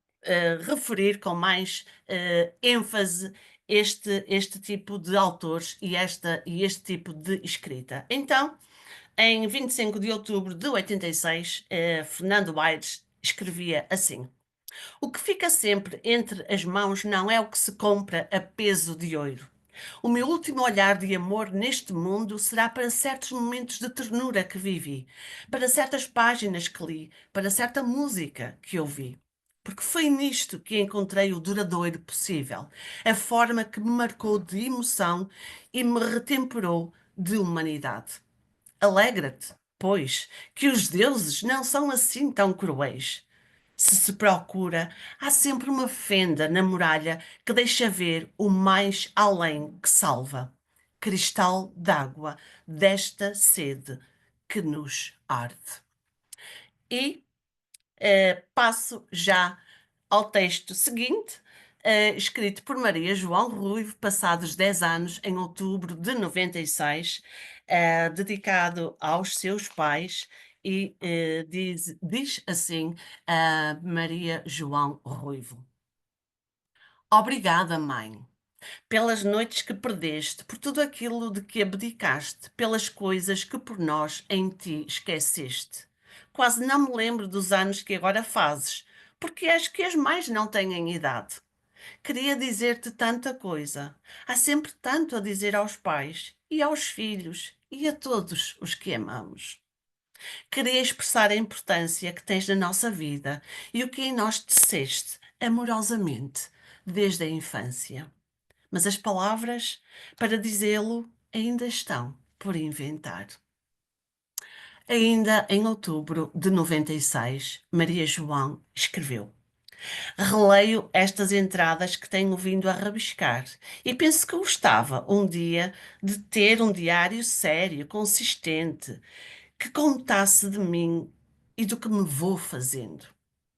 S2: referir com mais ênfase este tipo de autores e este tipo de escrita. Então, em 25 de outubro de 86, Fernando Aires escrevia assim: O que fica sempre entre as mãos não é o que se compra a peso de ouro. O meu último olhar de amor neste mundo será para certos momentos de ternura que vivi, para certas páginas que li, para certa música que ouvi. Porque foi nisto que encontrei o duradouro possível, a forma que me marcou de emoção e me retemperou de humanidade. Alegra-te, pois, que os deuses não são assim tão cruéis. Se procura, há sempre uma fenda na muralha que deixa ver o mais além que salva. Cristal d'água desta sede que nos arde. E passo já ao texto seguinte, escrito por Maria João Ruivo, passados 10 anos, em outubro de 96, dedicado aos seus pais, e diz assim Maria João Ruivo. Obrigada, mãe, pelas noites que perdeste, por tudo aquilo de que abdicaste, pelas coisas que por nós em ti esqueceste. Quase não me lembro dos anos que agora fazes, porque acho que as mais não têm idade. Queria dizer-te tanta coisa. Há sempre tanto a dizer aos pais e aos filhos e a todos os que amamos. Queria expressar a importância que tens na nossa vida e o que em nós teceste amorosamente desde a infância. Mas as palavras para dizê-lo ainda estão por inventar. Ainda em outubro de 96, Maria João escreveu: Releio estas entradas que tenho vindo a rabiscar e penso que gostava um dia de ter um diário sério, consistente, que contasse de mim e do que me vou fazendo.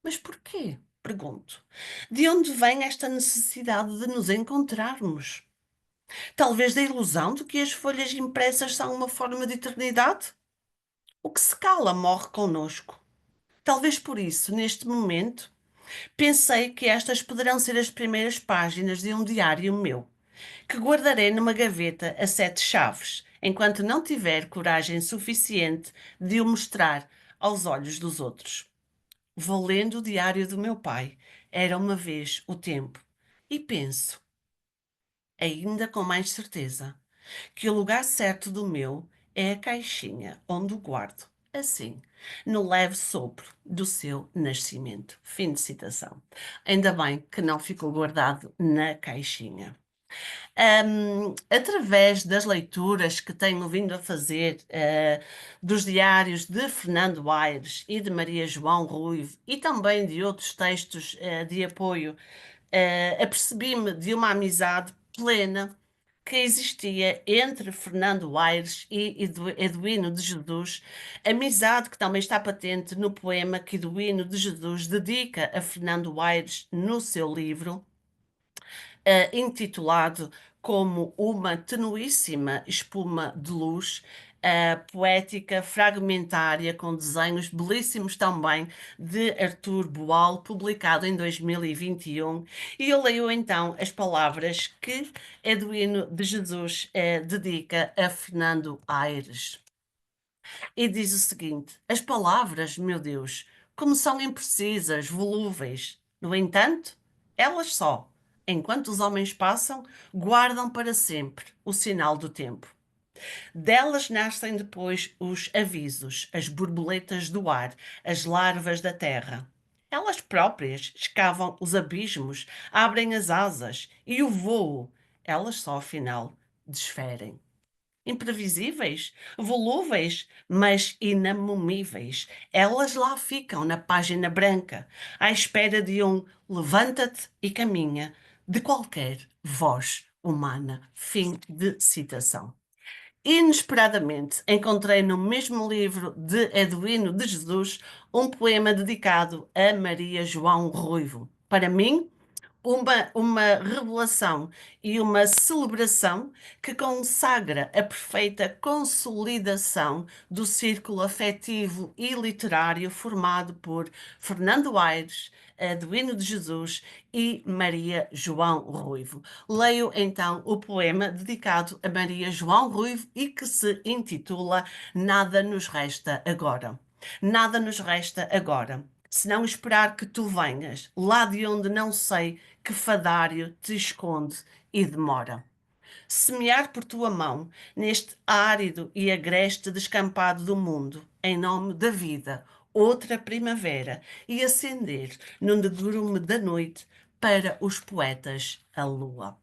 S2: Mas porquê? Pergunto. De onde vem esta necessidade de nos encontrarmos? Talvez da ilusão de que as folhas impressas são uma forma de eternidade? O que se cala morre connosco. Talvez por isso, neste momento, pensei que estas poderão ser as primeiras páginas de um diário meu, que guardarei numa gaveta a 7 chaves, enquanto não tiver coragem suficiente de o mostrar aos olhos dos outros. Vou lendo o diário do meu pai. Era uma vez o tempo. E penso, ainda com mais certeza, que o lugar certo do meu é a caixinha onde o guardo, assim, no leve sopro do seu nascimento. Fim de citação. Ainda bem que não ficou guardado na caixinha. Através das leituras que tenho vindo a fazer dos diários de Fernando Aires e de Maria João Ruivo e também de outros textos de apoio, apercebi-me de uma amizade plena que existia entre Fernando Aires e Eduino de Jesus, amizade que também está patente no poema que Eduino de Jesus dedica a Fernando Aires no seu livro intitulado como uma tenuíssima espuma de luz, poética, fragmentária, com desenhos belíssimos também, de Artur Boal, publicado em 2021. E eu leio então as palavras que Eduino de Jesus dedica a Fernando Aires. E diz o seguinte: As palavras, meu Deus, como são imprecisas, volúveis. No entanto, elas só, enquanto os homens passam, guardam para sempre o sinal do tempo. Delas nascem depois os avisos, as borboletas do ar, as larvas da terra. Elas próprias escavam os abismos, abrem as asas e o voo, elas só afinal desferem. Imprevisíveis, volúveis, mas inamumíveis. Elas lá ficam na página branca, à espera de um levanta-te e caminha, de qualquer voz humana. Fim de citação. Inesperadamente, encontrei no mesmo livro de Eduino de Jesus um poema dedicado a Maria João Ruivo. Para mim, uma revelação e uma celebração que consagra a perfeita consolidação do círculo afetivo e literário formado por Fernando Aires, Aduino de Jesus e Maria João Ruivo. Leio então o poema dedicado a Maria João Ruivo e que se intitula Nada nos resta agora. Nada nos resta agora, senão esperar que tu venhas, lá de onde não sei que fadário te esconde e demora. Semear por tua mão, neste árido e agreste descampado do mundo, em nome da vida, outra primavera, e acender, num negrume da noite, para os poetas a lua.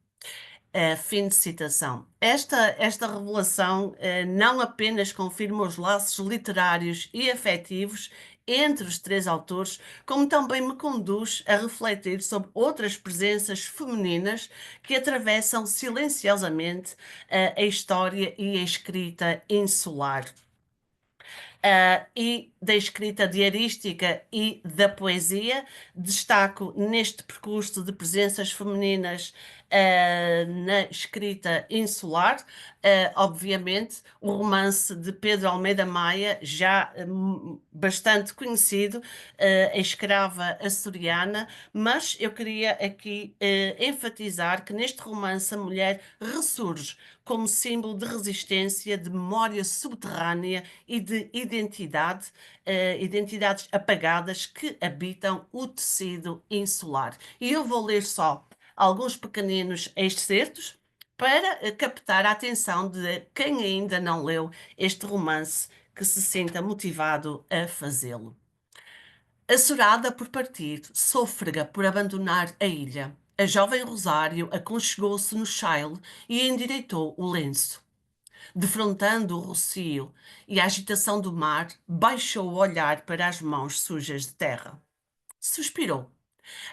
S2: Fim de citação. Esta revelação não apenas confirma os laços literários e afetivos entre os três autores, como também me conduz a refletir sobre outras presenças femininas que atravessam silenciosamente a história e a escrita insular. E da escrita diarística e da poesia. Destaco neste percurso de presenças femininas na escrita insular, obviamente, o romance de Pedro Almeida Maia, já bastante conhecido, A Escrava Açoriana, mas eu queria aqui enfatizar que neste romance a mulher ressurge como símbolo de resistência, de memória subterrânea e de identidade, identidades apagadas que habitam o tecido insular. E eu vou ler só alguns pequeninos excertos para captar a atenção de quem ainda não leu este romance, que se sinta motivado a fazê-lo. Açorada por partir, sôfrega por abandonar a ilha, a jovem Rosário aconchegou-se no chile e endireitou o lenço. Defrontando o rocio e a agitação do mar, baixou o olhar para as mãos sujas de terra. Suspirou.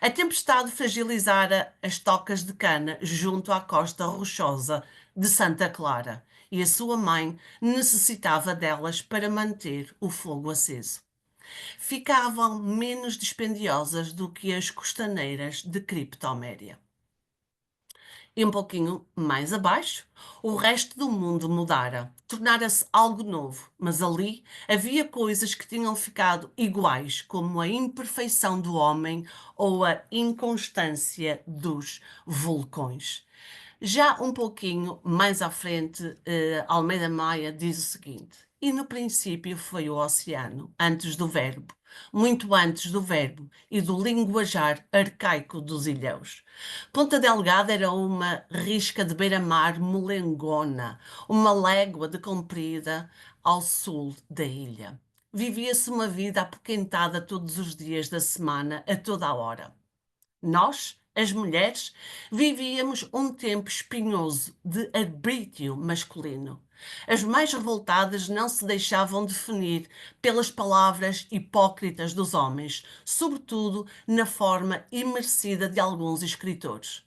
S2: A tempestade fragilizara as tocas de cana junto à costa rochosa de Santa Clara, e a sua mãe necessitava delas para manter o fogo aceso. Ficavam menos dispendiosas do que as costaneiras de Criptoméria. E um pouquinho mais abaixo, o resto do mundo mudara, tornara-se algo novo, mas ali havia coisas que tinham ficado iguais, como a imperfeição do homem ou a inconstância dos vulcões. Já um pouquinho mais à frente, Almeida Maia diz o seguinte: e no princípio foi o oceano, antes do verbo, muito antes do verbo e do linguajar arcaico dos ilhéus. Ponta Delgada era uma risca de beira-mar molengona, uma légua de comprida ao sul da ilha. Vivia-se uma vida apoquentada todos os dias da semana, a toda a hora. Nós, as mulheres, vivíamos um tempo espinhoso de arbítrio masculino. As mais revoltadas não se deixavam definir pelas palavras hipócritas dos homens, sobretudo na forma imerecida de alguns escritores.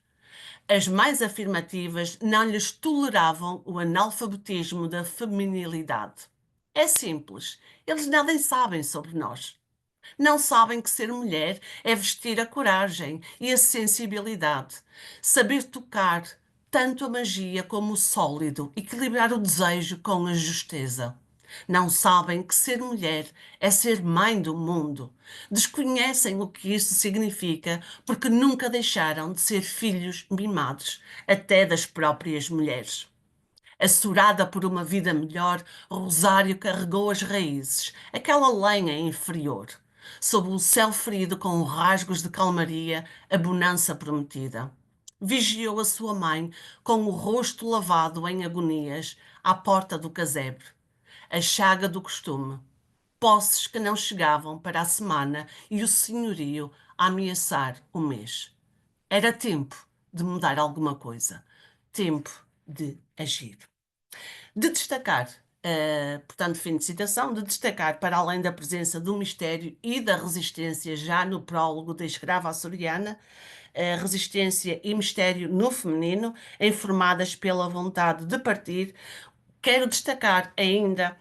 S2: As mais afirmativas não lhes toleravam o analfabetismo da feminilidade. É simples, eles nada sabem sobre nós. Não sabem que ser mulher é vestir a coragem e a sensibilidade, saber tocar tanto a magia como o sólido, equilibrar o desejo com a justeza. Não sabem que ser mulher é ser mãe do mundo. Desconhecem o que isso significa porque nunca deixaram de ser filhos mimados, até das próprias mulheres. Assurada por uma vida melhor, Rosário carregou as raízes, aquela lenha inferior. Sob o céu ferido com rasgos de calmaria, a bonança prometida. Vigiou a sua mãe com o rosto lavado em agonias à porta do casebre. A chaga do costume. Posses que não chegavam para a semana e o senhorio a ameaçar o mês. Era tempo de mudar alguma coisa. Tempo de agir. De destacar portanto, fim de citação, de destacar, para além da presença do mistério e da resistência já no prólogo da escrava açoriana, resistência e mistério no feminino, informadas pela vontade de partir, quero destacar ainda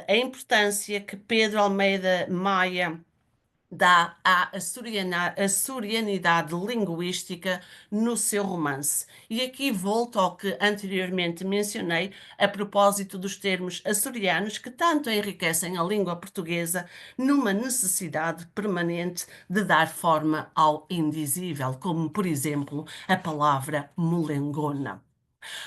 S2: a importância que Pedro Almeida Maia dá à açorianidade linguística no seu romance. E aqui volto ao que anteriormente mencionei a propósito dos termos açorianos que tanto enriquecem a língua portuguesa numa necessidade permanente de dar forma ao indizível, como, por exemplo, a palavra molengona.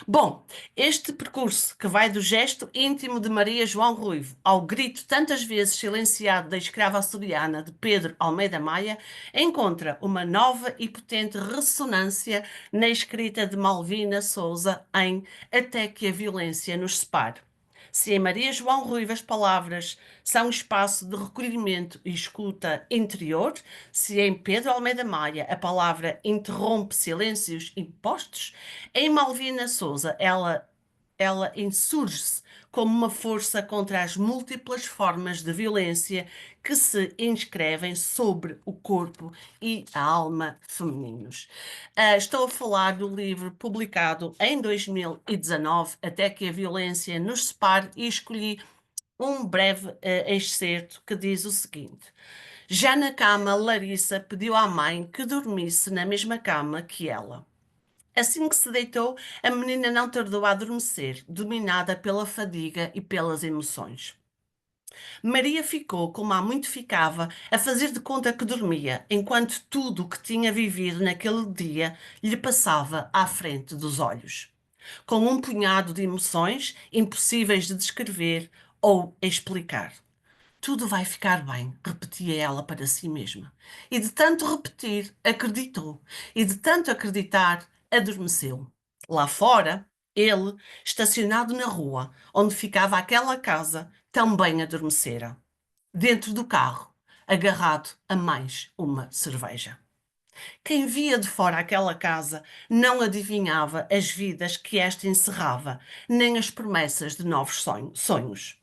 S2: Bom, este percurso que vai do gesto íntimo de Maria João Ruivo ao grito tantas vezes silenciado da escrava açoriana de Pedro Almeida Maia encontra uma nova e potente ressonância na escrita de Malvina Souza em Até que a violência nos separe. Se em Maria João Ruivo as palavras são espaço de recolhimento e escuta interior, se em Pedro Almeida Maia a palavra interrompe silêncios impostos, em Malvina Souza ela insurge-se como uma força contra as múltiplas formas de violência que se inscrevem sobre o corpo e a alma femininos. Estou a falar do livro publicado em 2019, Até que a violência nos separe, e escolhi um breve excerto que diz o seguinte: Já na cama, Larissa pediu à mãe que dormisse na mesma cama que ela. Assim que se deitou, a menina não tardou a adormecer, dominada pela fadiga e pelas emoções. Maria ficou, como há muito ficava, a fazer de conta que dormia, enquanto tudo o que tinha vivido naquele dia lhe passava à frente dos olhos, com um punhado de emoções impossíveis de descrever ou explicar. Tudo vai ficar bem, repetia ela para si mesma. E de tanto repetir, acreditou. E de tanto acreditar, adormeceu. Lá fora, ele, estacionado na rua onde ficava aquela casa, também adormecera. Dentro do carro, agarrado a mais uma cerveja. Quem via de fora aquela casa não adivinhava as vidas que esta encerrava, nem as promessas de novos sonhos.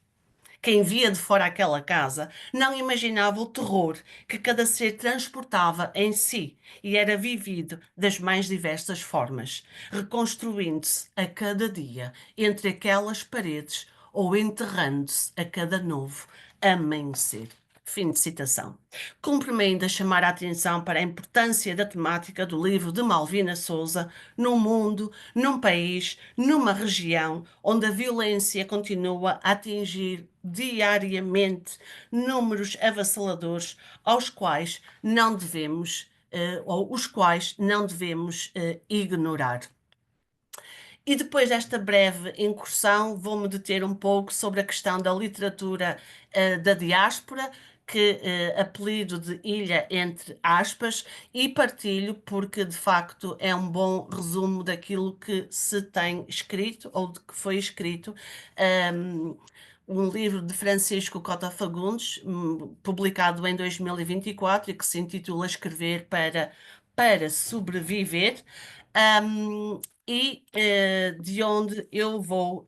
S2: Quem via de fora aquela casa não imaginava o terror que cada ser transportava em si e era vivido das mais diversas formas, reconstruindo-se a cada dia entre aquelas paredes ou enterrando-se a cada novo amanhecer. Fim de citação. Cumpre-me ainda chamar a atenção para a importância da temática do livro de Malvina Souza num mundo, num país, numa região onde a violência continua a atingir diariamente números avassaladores aos quais não devemos, ou os quais não devemos ignorar. E depois desta breve incursão, vou-me deter um pouco sobre a questão da literatura da diáspora, que apelido de Ilha entre aspas, e partilho porque de facto é um bom resumo daquilo que se tem escrito ou de que foi escrito. Um livro de Francisco Cota Fagundes, publicado em 2024 e que se intitula Escrever para Sobreviver. De onde eu vou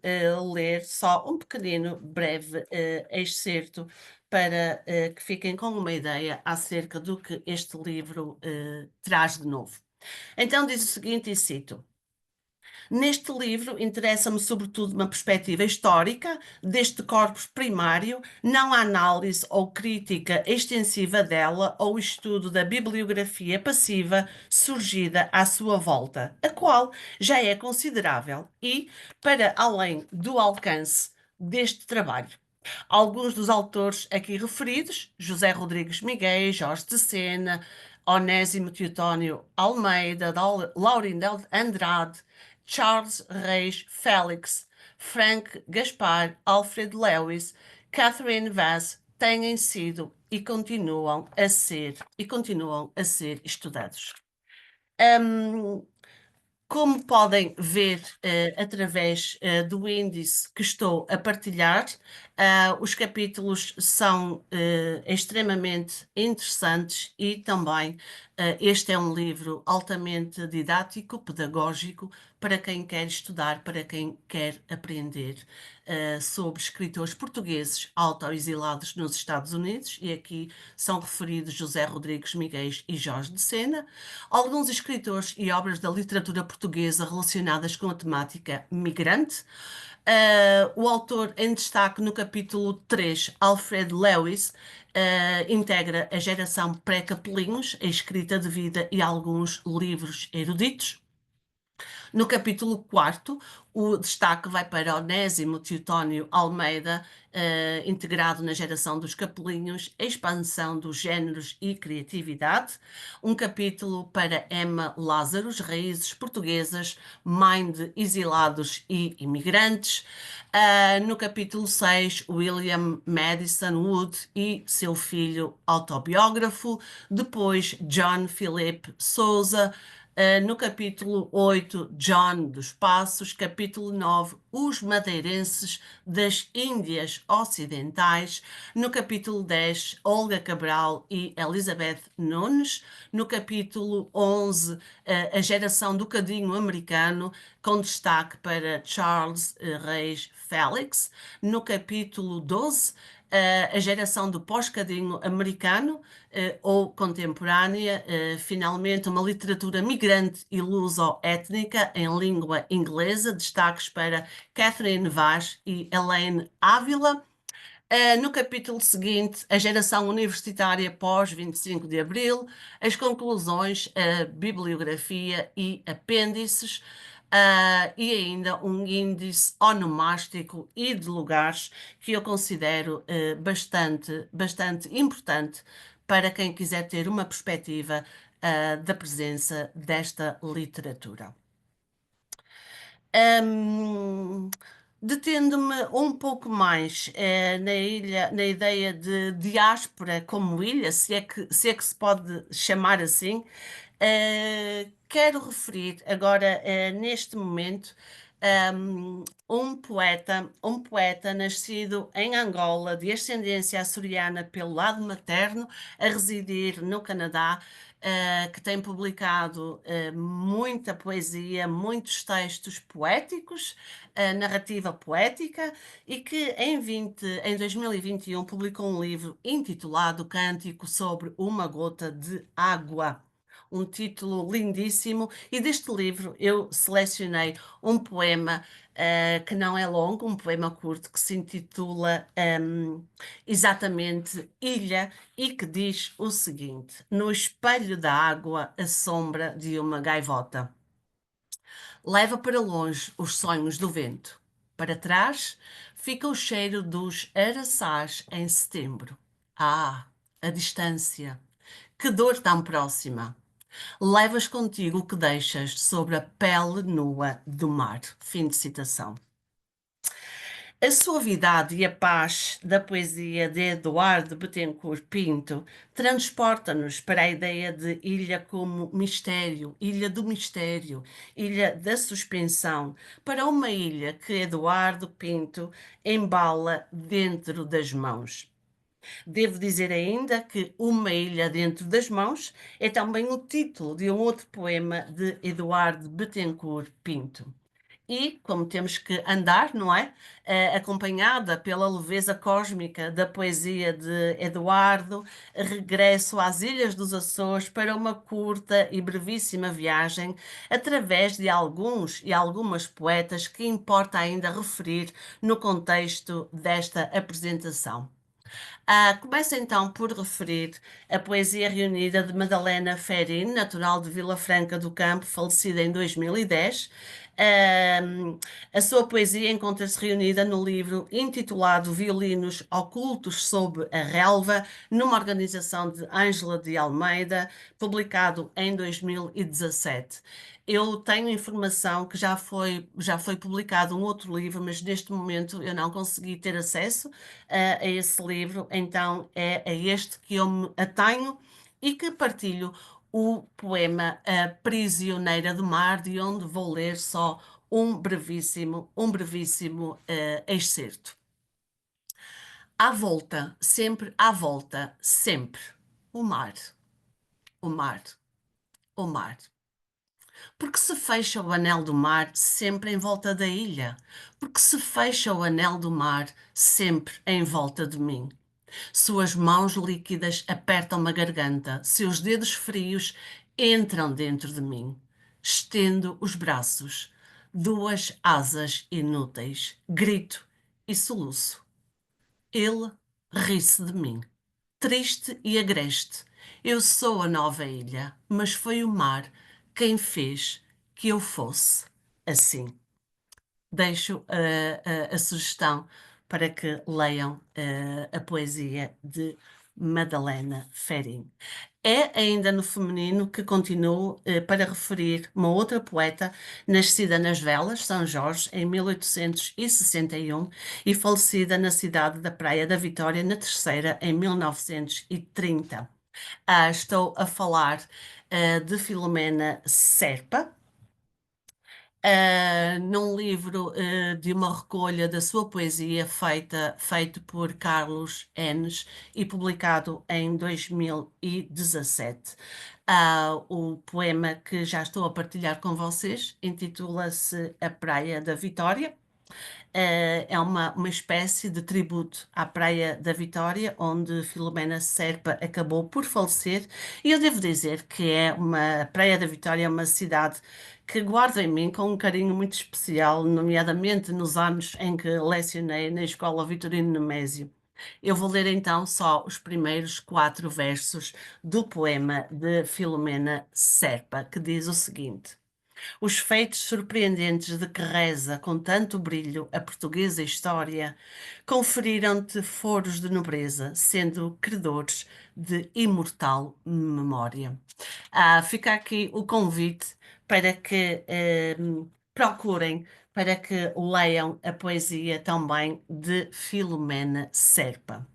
S2: ler só um pequenino, breve excerto para que fiquem com uma ideia acerca do que este livro traz de novo. Então diz o seguinte, e cito: Neste livro interessa-me sobretudo uma perspectiva histórica deste corpus primário, não a análise ou crítica extensiva dela ou estudo da bibliografia passiva surgida à sua volta, a qual já é considerável e, para além do alcance deste trabalho. Alguns dos autores aqui referidos, José Rodrigues Miguel, Jorge de Sena, Onésimo Teotónio Almeida, Laurindo Andrade, Charles Reis Félix, Frank Gaspar, Alfred Lewis, Catherine Vaz, têm sido e continuam a ser estudados. Como podem ver através do índice que estou a partilhar, os capítulos são extremamente interessantes e também este é um livro altamente didático, pedagógico, para quem quer estudar, para quem quer aprender sobre escritores portugueses autoexilados nos Estados Unidos, e aqui são referidos José Rodrigues Miguel e Jorge de Sena, alguns escritores e obras da literatura portuguesa relacionadas com a temática migrante. O autor em destaque no capítulo 3, Alfred Lewis, integra a geração pré-capelinhos, a escrita de vida e alguns livros eruditos. No capítulo 4, o destaque vai para Onésimo Teotónio Almeida, integrado na geração dos capelinhos, expansão dos géneros e criatividade. Um capítulo para Emma Lázaros, raízes portuguesas, mãe de exilados e imigrantes. No capítulo 6, William Madison Wood e seu filho autobiógrafo. Depois, John Philip Sousa. No capítulo 8, John dos Passos, capítulo 9, Os Madeirenses das Índias Ocidentais, no capítulo 10, Olga Cabral e Elizabeth Nunes, no capítulo 11, A Geração do Cadinho Americano, com destaque para Charles Reis Félix, no capítulo 12, a geração do pós-cadinho americano ou contemporânea, finalmente uma literatura migrante e luso-étnica em língua inglesa, destaques para Catherine Vaz e Elaine Ávila. No capítulo seguinte, a geração universitária pós-25 de Abril, as conclusões, a bibliografia e apêndices, e ainda um índice onomástico e de lugares que eu considero bastante importante para quem quiser ter uma perspectiva da presença desta literatura. Um, Detendo-me um pouco mais na ideia de diáspora como ilha, se é que se pode chamar assim, quero referir agora, neste momento, um poeta nascido em Angola, de ascendência açoriana pelo lado materno, a residir no Canadá, que tem publicado muita poesia, muitos textos poéticos, narrativa poética, e que em 2021 publicou um livro intitulado Cântico sobre uma Gota de Água. Um título lindíssimo, e deste livro eu selecionei um poema que não é longo, um poema curto que se intitula exatamente Ilha, e que diz o seguinte: No espelho da água, a sombra de uma gaivota leva para longe os sonhos do vento. Para trás fica o cheiro dos araçás em setembro. Ah, a distância! Que dor tão próxima! Levas contigo o que deixas sobre a pele nua do mar. Fim de citação. A suavidade e a paz da poesia de Eduardo Bettencourt Pinto transporta-nos para a ideia de ilha como mistério, ilha do mistério, ilha da suspensão, para uma ilha que Eduardo Pinto embala dentro das mãos. Devo dizer ainda que Uma Ilha Dentro das Mãos é também o título de um outro poema de Eduardo Bettencourt Pinto. E, como temos que andar, não é? Acompanhada pela leveza cósmica da poesia de Eduardo, regresso às Ilhas dos Açores para uma curta e brevíssima viagem através de alguns e algumas poetas que importa ainda referir no contexto desta apresentação. Começo então por referir a poesia reunida de Madalena Ferrin, natural de Vila Franca do Campo, falecida em 2010. A sua poesia encontra-se reunida no livro intitulado Violinos Ocultos sob a Relva, numa organização de Ângela de Almeida, publicado em 2017. Eu tenho informação que já foi publicado um outro livro, mas neste momento eu não consegui ter acesso a esse livro, então é a este que eu me atenho e que partilho o poema A Prisioneira do Mar, de onde vou ler só um brevíssimo excerto. À volta, sempre à volta, sempre, o mar, o mar, o mar. Porque se fecha o anel do mar sempre em volta da ilha? Porque se fecha o anel do mar sempre em volta de mim? Suas mãos líquidas apertam-me a garganta, seus dedos frios entram dentro de mim. Estendo os braços, duas asas inúteis, grito e soluço. Ele ri-se de mim, triste e agreste. Eu sou a nova ilha, mas foi o mar quem fez que eu fosse assim. Deixo a sugestão para que leiam a poesia de Madalena Ferrin. É ainda no feminino que continuo para referir uma outra poeta nascida nas Velas, São Jorge, em 1861 e falecida na cidade da Praia da Vitória, na Terceira, em 1930. Estou a falar de Filomena Serpa, num livro de uma recolha da sua poesia feito por Carlos Enes e publicado em 2017. O poema que já estou a partilhar com vocês intitula-se A Praia da Vitória. É uma espécie de tributo à Praia da Vitória, onde Filomena Serpa acabou por falecer. E eu devo dizer que a Praia da Vitória é uma cidade que guardo em mim com um carinho muito especial, nomeadamente nos anos em que lecionei na Escola Vitorino Nemésio. Eu vou ler então só os primeiros 4 versos do poema de Filomena Serpa, que diz o seguinte: Os feitos surpreendentes de que reza com tanto brilho a portuguesa história conferiram-te foros de nobreza, sendo credores de imortal memória. Fica aqui o convite para que procurem, para que leiam a poesia também de Filomena Serpa.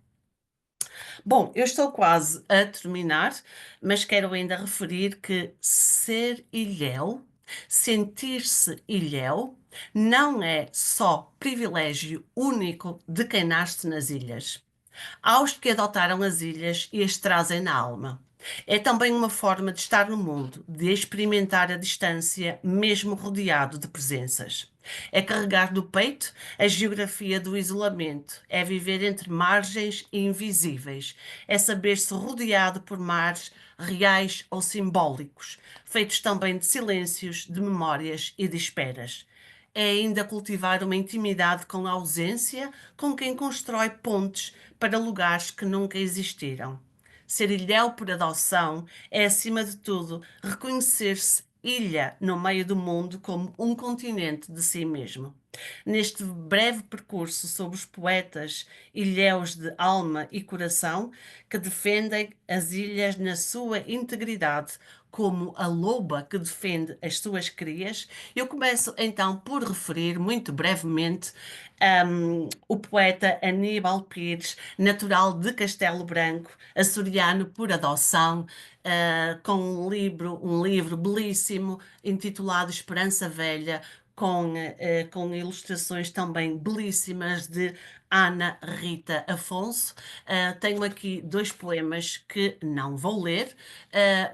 S2: Bom, eu estou quase a terminar, mas quero ainda referir que ser ilhéu, sentir-se ilhéu, não é só privilégio único de quem nasce nas ilhas. Aos que adotaram as ilhas e as trazem na alma. É também uma forma de estar no mundo, de experimentar a distância, mesmo rodeado de presenças. É carregar do peito a geografia do isolamento, é viver entre margens invisíveis, é saber-se rodeado por mares reais ou simbólicos, feitos também de silêncios, de memórias e de esperas. É ainda cultivar uma intimidade com a ausência, com quem constrói pontes para lugares que nunca existiram. Ser ilhéu por adoção é, acima de tudo, reconhecer-se ilha no meio do mundo como um continente de si mesmo. Neste breve percurso sobre os poetas ilhéus de alma e coração que defendem as ilhas na sua integridade, como a loba que defende as suas crias, eu começo então por referir muito brevemente o poeta Aníbal Pires, natural de Castelo Branco, açoriano por adoção, com um livro belíssimo intitulado Esperança Velha, com ilustrações também belíssimas de Ana Rita Afonso. Tenho aqui 2 poemas que não vou ler,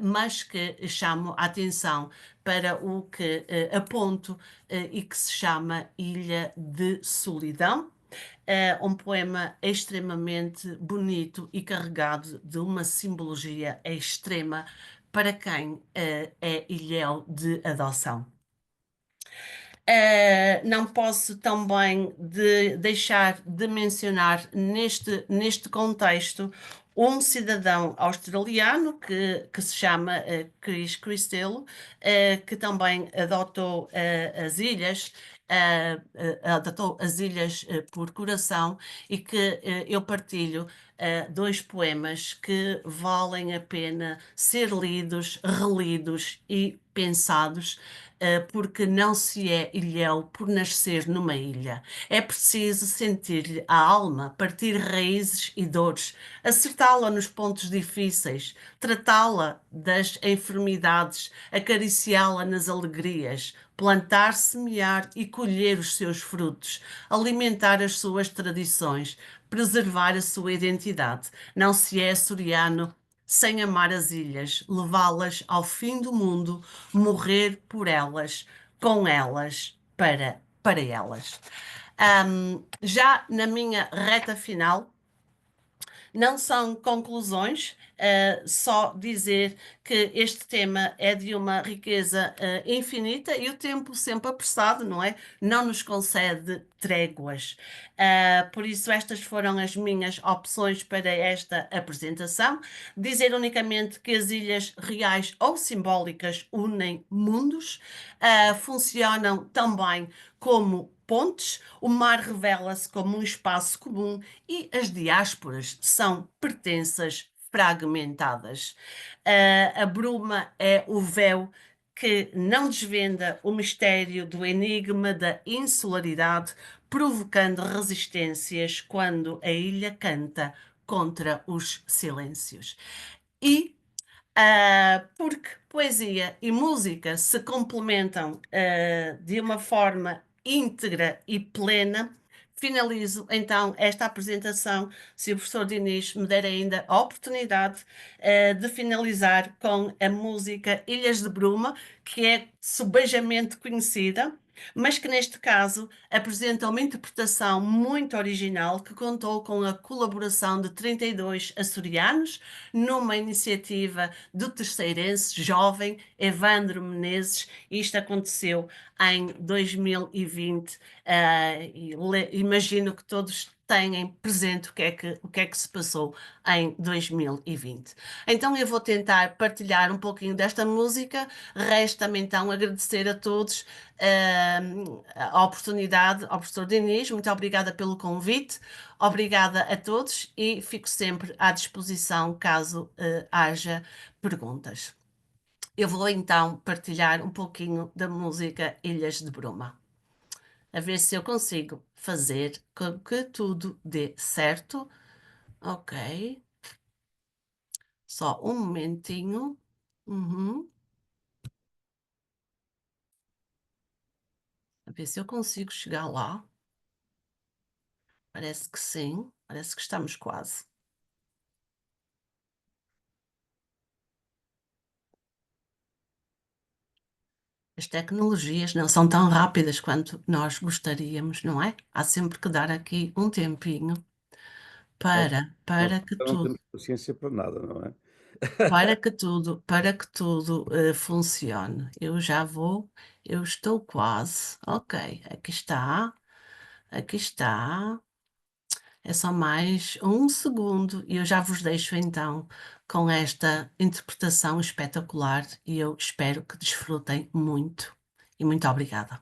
S2: mas que chamo a atenção para o que aponto e que se chama Ilha de Solidão. Um poema extremamente bonito e carregado de uma simbologia extrema para quem é ilhéu de adoção. Não posso também deixar de mencionar neste contexto um cidadão australiano que se chama Chris Christelo, que também adotou as ilhas por coração e que eu partilho 2 poemas que valem a pena ser lidos, relidos e pensados porque não se é ilhéu por nascer numa ilha. É preciso sentir-lhe a alma, partir raízes e dores, acertá-la nos pontos difíceis, tratá-la das enfermidades, acariciá-la nas alegrias, plantar, semear e colher os seus frutos, alimentar as suas tradições, preservar a sua identidade. Não se é açoriano sem amar as ilhas, levá-las ao fim do mundo, morrer por elas, com elas, para elas. Já na minha reta final, não são conclusões, só dizer que este tema é de uma riqueza infinita e o tempo sempre apressado, não é? Não nos concede tréguas. Por isso, estas foram as minhas opções para esta apresentação. Dizer unicamente que as ilhas reais ou simbólicas unem mundos, funcionam também como pontes, o mar revela-se como um espaço comum e as diásporas são pertenças fragmentadas. A bruma é o véu que não desvenda o mistério do enigma da insularidade, provocando resistências quando a ilha canta contra os silêncios. E porque poesia e música se complementam de uma forma íntegra e plena. Finalizo então esta apresentação, se o professor Diniz me der ainda a oportunidade de finalizar com a música Ilhas de Bruma, que é subejamente conhecida, mas que neste caso apresenta uma interpretação muito original que contou com a colaboração de 32 açorianos numa iniciativa do terceirense jovem Evandro Menezes. Isto aconteceu em 2020, e imagino que todos têm presente o que é que se passou em 2020. Então eu vou tentar partilhar um pouquinho desta música. Resta-me então agradecer a todos a oportunidade, ao professor Diniz, muito obrigada pelo convite, obrigada a todos e fico sempre à disposição caso haja perguntas. Eu vou então partilhar um pouquinho da música Ilhas de Bruma, a ver se eu consigo fazer com que tudo dê certo. Ok, só um momentinho. Uhum. A ver se eu consigo chegar lá. Parece que sim, parece que estamos quase. As tecnologias não são tão rápidas quanto nós gostaríamos, não é? Há sempre que dar aqui um tempinho
S1: Nós, nós
S2: para que
S1: não
S2: tudo,
S1: temos paciência para nada, não é?
S2: para que tudo funcione. Eu já vou, eu estou quase. Ok, aqui está. É só mais um segundo e eu já vos deixo então com esta interpretação espetacular e eu espero que desfrutem muito. E muito obrigada.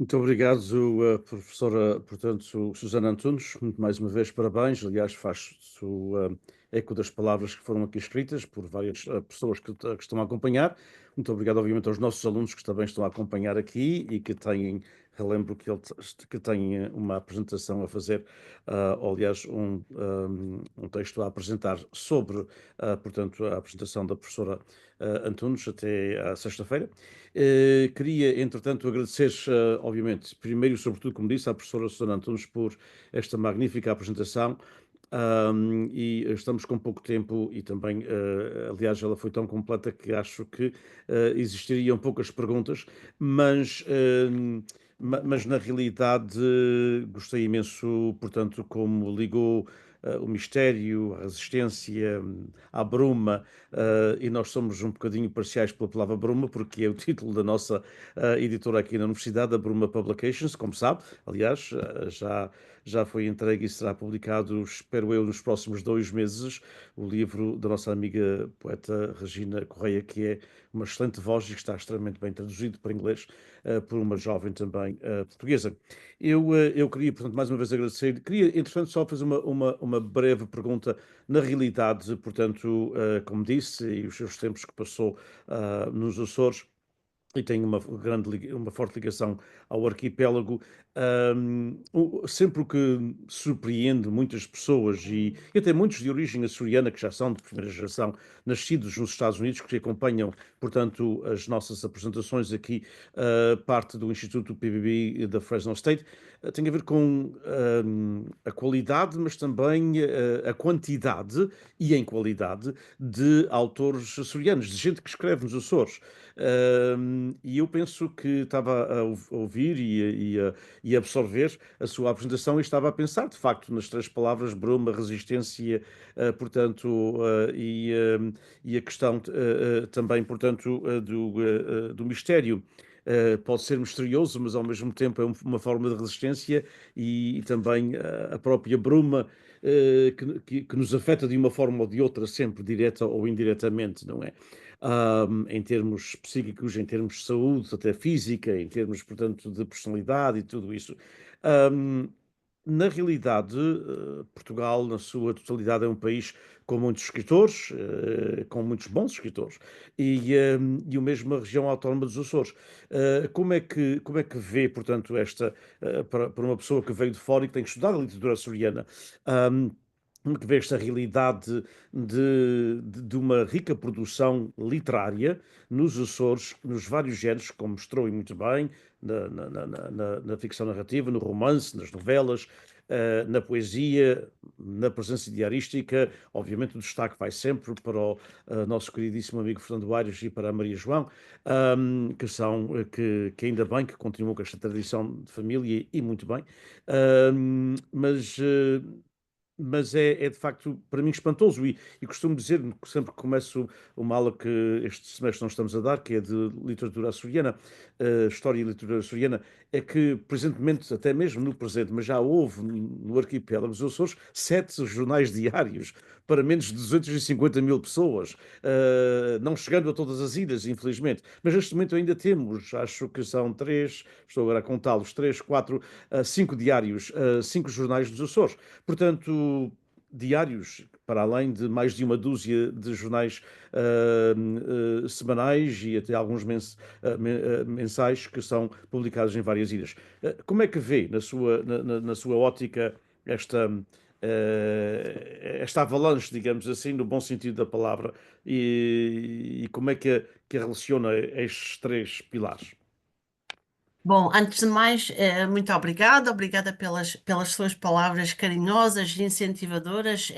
S1: Muito obrigado, professora, portanto, Susana Antunes. Muito mais uma vez, parabéns. Aliás, faz-se o eco das palavras que foram aqui escritas por várias pessoas que estão a acompanhar. Muito obrigado, obviamente, aos nossos alunos que também estão a acompanhar aqui e que têm, relembro que têm uma apresentação a fazer, ou, aliás, um texto a apresentar sobre, portanto, a apresentação da professora Antunes até à sexta-feira. Queria, entretanto, agradecer, obviamente, primeiro e sobretudo, como disse, à professora Susana Antunes por esta magnífica apresentação. E estamos com pouco tempo e também, aliás, ela foi tão completa que acho que existiriam poucas perguntas, mas, mas na realidade gostei imenso, portanto, como ligou o mistério, a resistência, à bruma, e nós somos um bocadinho parciais pela palavra bruma, porque é o título da nossa editora aqui na Universidade, a Bruma Publications, como sabe. Aliás, já foi entregue e será publicado, espero eu, nos próximos 2 meses, o livro da nossa amiga poeta Regina Correia, que é uma excelente voz e que está extremamente bem traduzido para inglês por uma jovem também portuguesa. Eu queria, portanto, mais uma vez agradecer. Queria, entretanto, só fazer uma breve pergunta. Na realidade, portanto, como disse, e os seus tempos que passou nos Açores, e tem uma forte ligação ao arquipélago. Sempre o que surpreende muitas pessoas, e até muitos de origem açoriana, que já são de primeira geração, nascidos nos Estados Unidos, que acompanham, portanto, as nossas apresentações aqui, parte do Instituto PBB da Fresno State, tem a ver com a qualidade, mas também a quantidade e em qualidade de autores açorianos, de gente que escreve nos Açores. E eu penso que estava a ouvir e a absorver a sua apresentação e estava a pensar, de facto, nas três palavras bruma, resistência, portanto, e a questão também, portanto, do mistério. Pode ser misterioso, mas ao mesmo tempo é uma forma de resistência e também a própria bruma que nos afeta de uma forma ou de outra, sempre direta ou indiretamente, não é? Em termos psíquicos, em termos de saúde, até física, em termos, portanto, de personalidade e tudo isso. Um, Na realidade, Portugal, na sua totalidade, é um país com muitos escritores, com muitos bons escritores, e o mesmo a região autónoma dos Açores. Como é que vê, portanto, para uma pessoa que veio de fora e que tem estudado a literatura açoriana, um, como é que vê esta realidade de uma rica produção literária nos Açores, nos vários géneros, como mostrou e muito bem, na ficção narrativa, no romance, nas novelas, na poesia, na presença diarística. Obviamente o destaque vai sempre para o nosso queridíssimo amigo Fernando Aires e para a Maria João, que ainda bem que continuam com esta tradição de família e muito bem. Mas é de facto para mim espantoso e costumo dizer, sempre que começo uma aula que este semestre não estamos a dar, que é de literatura açoriana, história e literatura açoriana, é que presentemente, até mesmo no presente, mas já houve no arquipélago dos Açores 7 jornais diários para menos de 250 mil pessoas, não chegando a todas as ilhas, infelizmente. Mas neste momento ainda temos, acho que são três, estou agora a contá-los, três, quatro, 5 diários, 5 jornais dos Açores. Portanto, diários, para além de mais de uma dúzia de jornais semanais e até alguns mensais que são publicados em várias ilhas. Como é que vê, na sua ótica, esta, esta avalanche, digamos assim, no bom sentido da palavra, e como é que a relaciona estes três pilares?
S2: Bom, antes de mais, muito obrigada, obrigada pelas suas palavras carinhosas e incentivadoras,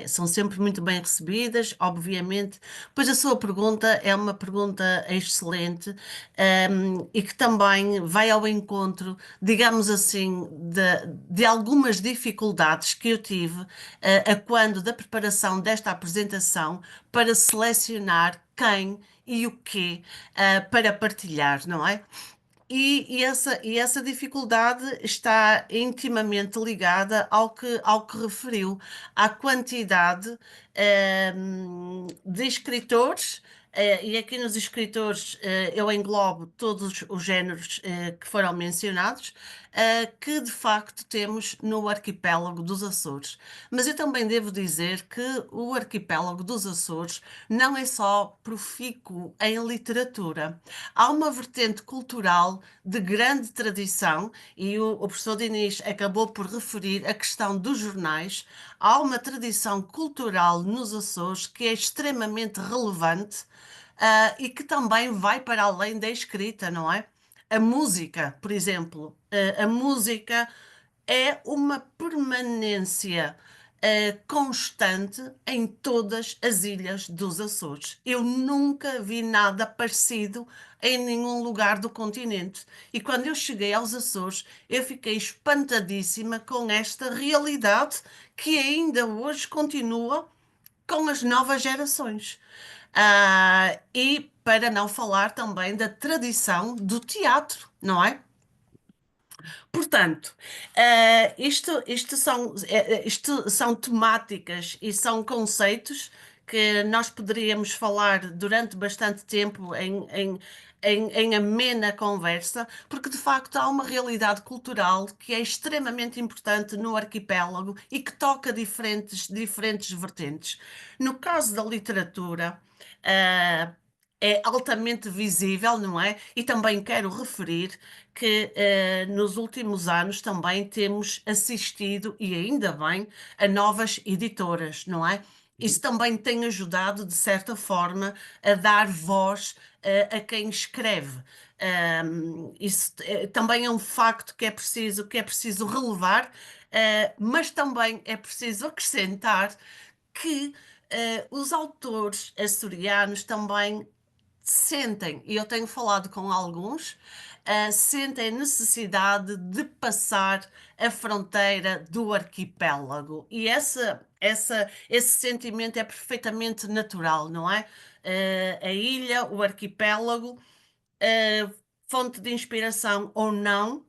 S2: são sempre muito bem recebidas, obviamente. Pois a sua pergunta é uma pergunta excelente, e que também vai ao encontro, digamos assim, de algumas dificuldades que eu tive, a quando da preparação desta apresentação para selecionar quem e o quê, para partilhar, não é? E essa dificuldade está intimamente ligada ao que referiu, à quantidade de escritores E aqui nos escritores eu englobo todos os géneros que foram mencionados, que de facto temos no arquipélago dos Açores. Mas eu também devo dizer que o arquipélago dos Açores não é só profícuo em literatura. Há uma vertente cultural de grande tradição, e o professor Diniz acabou por referir a questão dos jornais. Há uma tradição cultural nos Açores que é extremamente relevante, e que também vai para além da escrita, não é? A música, por exemplo, a música é uma permanência constante em todas as ilhas dos Açores. Eu nunca vi nada parecido em nenhum lugar do continente. E quando eu cheguei aos Açores, eu fiquei espantadíssima com esta realidade que ainda hoje continua com as novas gerações. E para não falar também da tradição do teatro, não é? Portanto, isto são temáticas e são conceitos que nós poderíamos falar durante bastante tempo em amena conversa, porque de facto há uma realidade cultural que é extremamente importante no arquipélago e que toca diferentes vertentes. No caso da literatura, ah, é altamente visível, não é? E também quero referir que nos últimos anos também temos assistido, e ainda bem, a novas editoras, não é? Isso também tem ajudado, de certa forma, a dar voz a quem escreve. Isso também é um facto que é preciso relevar, mas também é preciso acrescentar que os autores açorianos também sentem, e eu tenho falado com alguns, sentem necessidade de passar a fronteira do arquipélago. E esse sentimento é perfeitamente natural, não é? A ilha, o arquipélago, uh, fonte de inspiração ou não,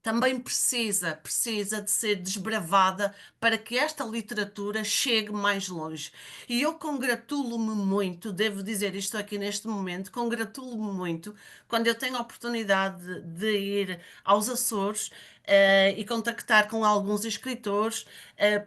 S2: também precisa de ser desbravada para que esta literatura chegue mais longe. E eu congratulo-me muito, devo dizer isto aqui neste momento, congratulo-me muito quando eu tenho a oportunidade de ir aos Açores, e contactar com alguns escritores.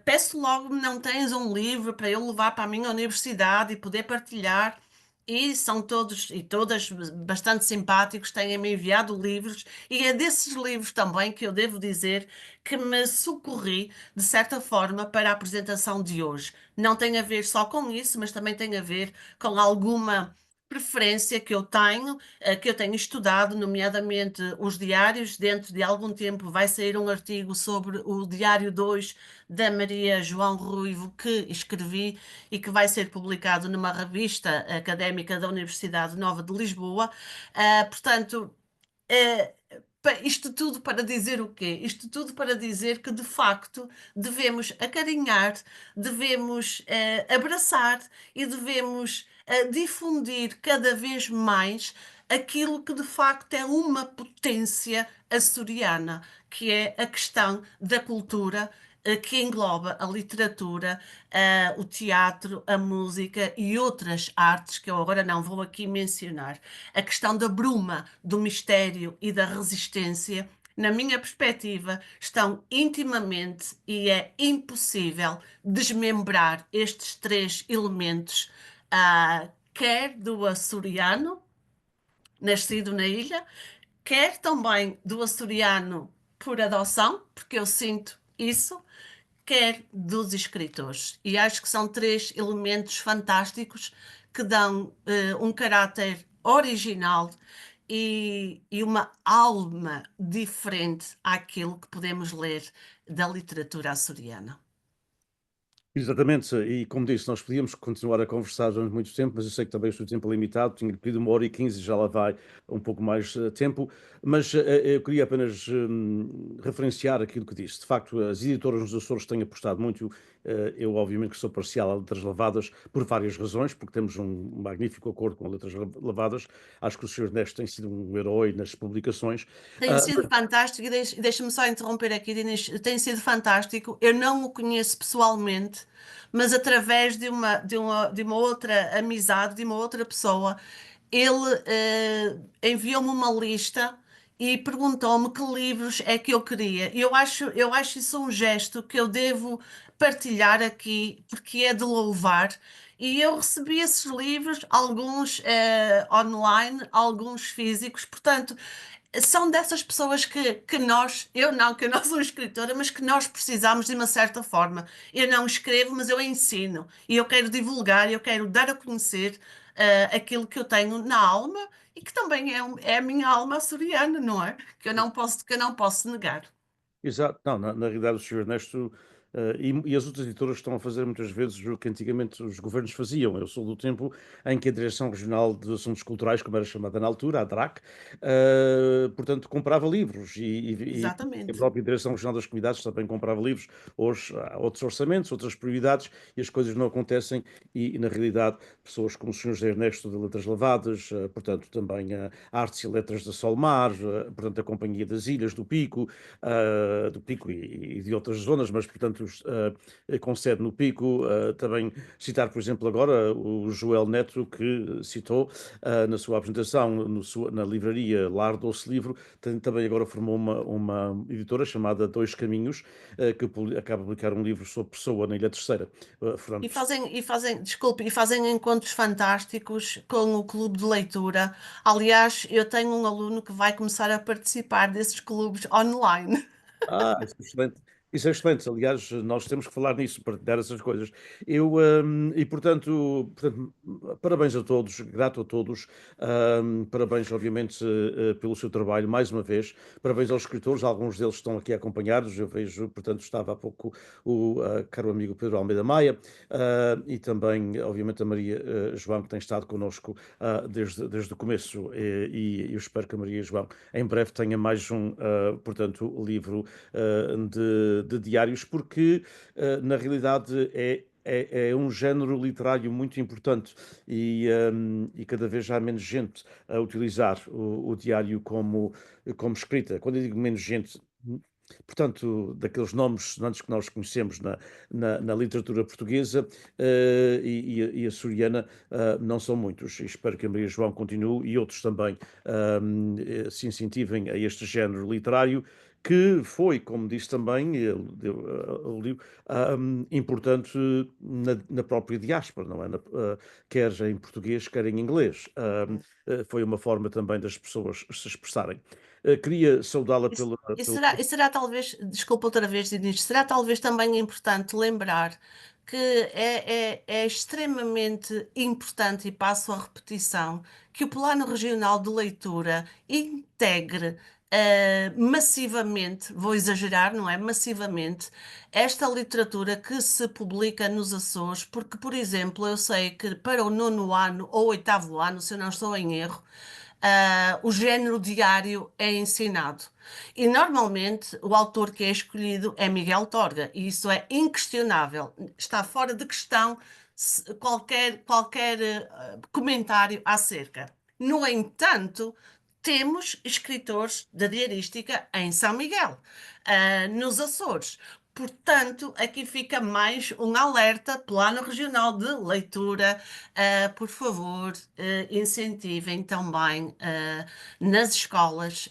S2: Peço logo, não tens um livro para eu levar para a minha universidade e poder partilhar? E são todos e todas bastante simpáticos, têm-me enviado livros, e é desses livros também que eu devo dizer que me socorri, de certa forma, para a apresentação de hoje. Não tem a ver só com isso, mas também tem a ver com alguma preferência que eu tenho estudado, nomeadamente os diários. Dentro de algum tempo vai sair um artigo sobre o Diário 2 da Maria João Ruivo, que escrevi e que vai ser publicado numa revista académica da Universidade Nova de Lisboa. Portanto, eh, isto tudo para dizer o quê? Isto tudo para dizer que, de facto, devemos acarinhar, devemos abraçar e devemos difundir cada vez mais aquilo que, de facto, é uma potência açoriana, que é a questão da cultura, que engloba a literatura, o teatro, a música e outras artes que eu agora não vou aqui mencionar. A questão da bruma, do mistério e da resistência, na minha perspectiva, estão intimamente, e é impossível desmembrar estes três elementos, quer do açoriano, nascido na ilha, quer também do açoriano por adoção, porque eu sinto isso, quer dos escritores. E acho que são três elementos fantásticos que dão um caráter original e uma alma diferente àquilo que podemos ler da literatura açoriana.
S1: Exatamente, e como disse, nós podíamos continuar a conversar durante muito tempo, mas eu sei que também o seu tempo é limitado, tinha pedido 1 hora e 15, já lá vai um pouco mais tempo, mas eu queria apenas referenciar aquilo que disse. De facto, as editoras nos Açores têm apostado muito Eu, obviamente, que sou parcial a Letras Lavadas por várias razões, porque temos um magnífico acordo com Letras Lavadas. Acho que o Sr. Ernesto tem sido um herói nas publicações.
S2: Tem
S1: Ah,
S2: sido fantástico, e deixa-me só interromper aqui, Dinis, tem sido fantástico. Eu não o conheço pessoalmente, mas através de uma outra amizade, de uma outra pessoa, ele enviou-me uma lista e perguntou-me que livros é que eu queria. Eu acho isso um gesto que eu devo partilhar aqui, porque é de louvar. E eu recebi esses livros, alguns online, alguns físicos, portanto são dessas pessoas que nós, eu não, que eu não sou escritora, mas que nós precisamos de uma certa forma. Eu não escrevo, mas eu ensino. E eu quero divulgar, eu quero dar a conhecer aquilo que eu tenho na alma e que também é a minha alma açoriana, não é? Que eu não posso negar.
S1: Exato, não, na realidade o Sr. Ernesto e as outras editoras estão a fazer muitas vezes o que antigamente os governos faziam. Eu sou do tempo em que a Direção Regional de Assuntos Culturais, como era chamada na altura, a DRAC, portanto, comprava livros e a
S2: Exatamente.
S1: própria Direção Regional das Comunidades também comprava livros. Hoje há outros orçamentos, outras prioridades e as coisas não acontecem na realidade, pessoas como o Sr. José Ernesto de Letras Lavadas, portanto, também a Artes e Letras da Solmar, portanto, a Companhia das Ilhas, do Pico e de outras zonas, mas, portanto, com sede no Pico. Também citar, por exemplo, agora o Joel Neto, que citou na sua apresentação na livraria Lar Doce Livro, também agora formou uma editora chamada Dois Caminhos, que acaba de publicar um livro sobre Pessoa na Ilha Terceira. Fernando Pessoa.
S2: Desculpe, e fazem encontros fantásticos com o clube de leitura. Aliás, eu tenho um aluno que vai começar a participar desses clubes online.
S1: Isso é excelente. Isso é excelente. Aliás, nós temos que falar nisso, partilhar essas coisas. E portanto, parabéns a todos, grato a todos. Parabéns, obviamente, pelo seu trabalho, mais uma vez. Parabéns aos escritores, alguns deles estão aqui acompanhados. Eu vejo, portanto, estava há pouco o caro amigo Pedro Almeida Maia, e também, obviamente, a Maria João, que tem estado connosco desde o começo. E eu espero que a Maria João em breve tenha mais portanto, livro de diários, porque na realidade é um género literário muito importante e cada vez há menos gente a utilizar o diário como escrita. Quando eu digo menos gente, portanto, daqueles nomes sonantes que nós conhecemos na literatura portuguesa e açoriana, não ssão muitos. E espero que a Maria João continue e outros também se incentivem a este género literário, que foi, como disse também, o livro, importante na própria diáspora, não é? Quer em português, quer em inglês. Foi uma forma também das pessoas se expressarem. Queria saudá-la
S2: E, se- e
S1: pelo.
S2: será, e será talvez, desculpa outra vez, Diniz, será talvez também importante lembrar que é extremamente importante, e passo a repetição, que o Plano Regional de Leitura integre massivamente, vou exagerar, não é? Massivamente, esta literatura que se publica nos Açores, porque, por exemplo, eu sei que para o nono ano ou oitavo ano, se eu não estou em erro, o género diário é ensinado. E normalmente o autor que é escolhido é Miguel Torga, e isso é inquestionável. Está fora de questão qualquer comentário acerca. No entanto, temos escritores da diarística em São Miguel, nos Açores. Portanto, aqui fica mais um alerta, Plano Regional de Leitura. Por favor, incentivem também nas escolas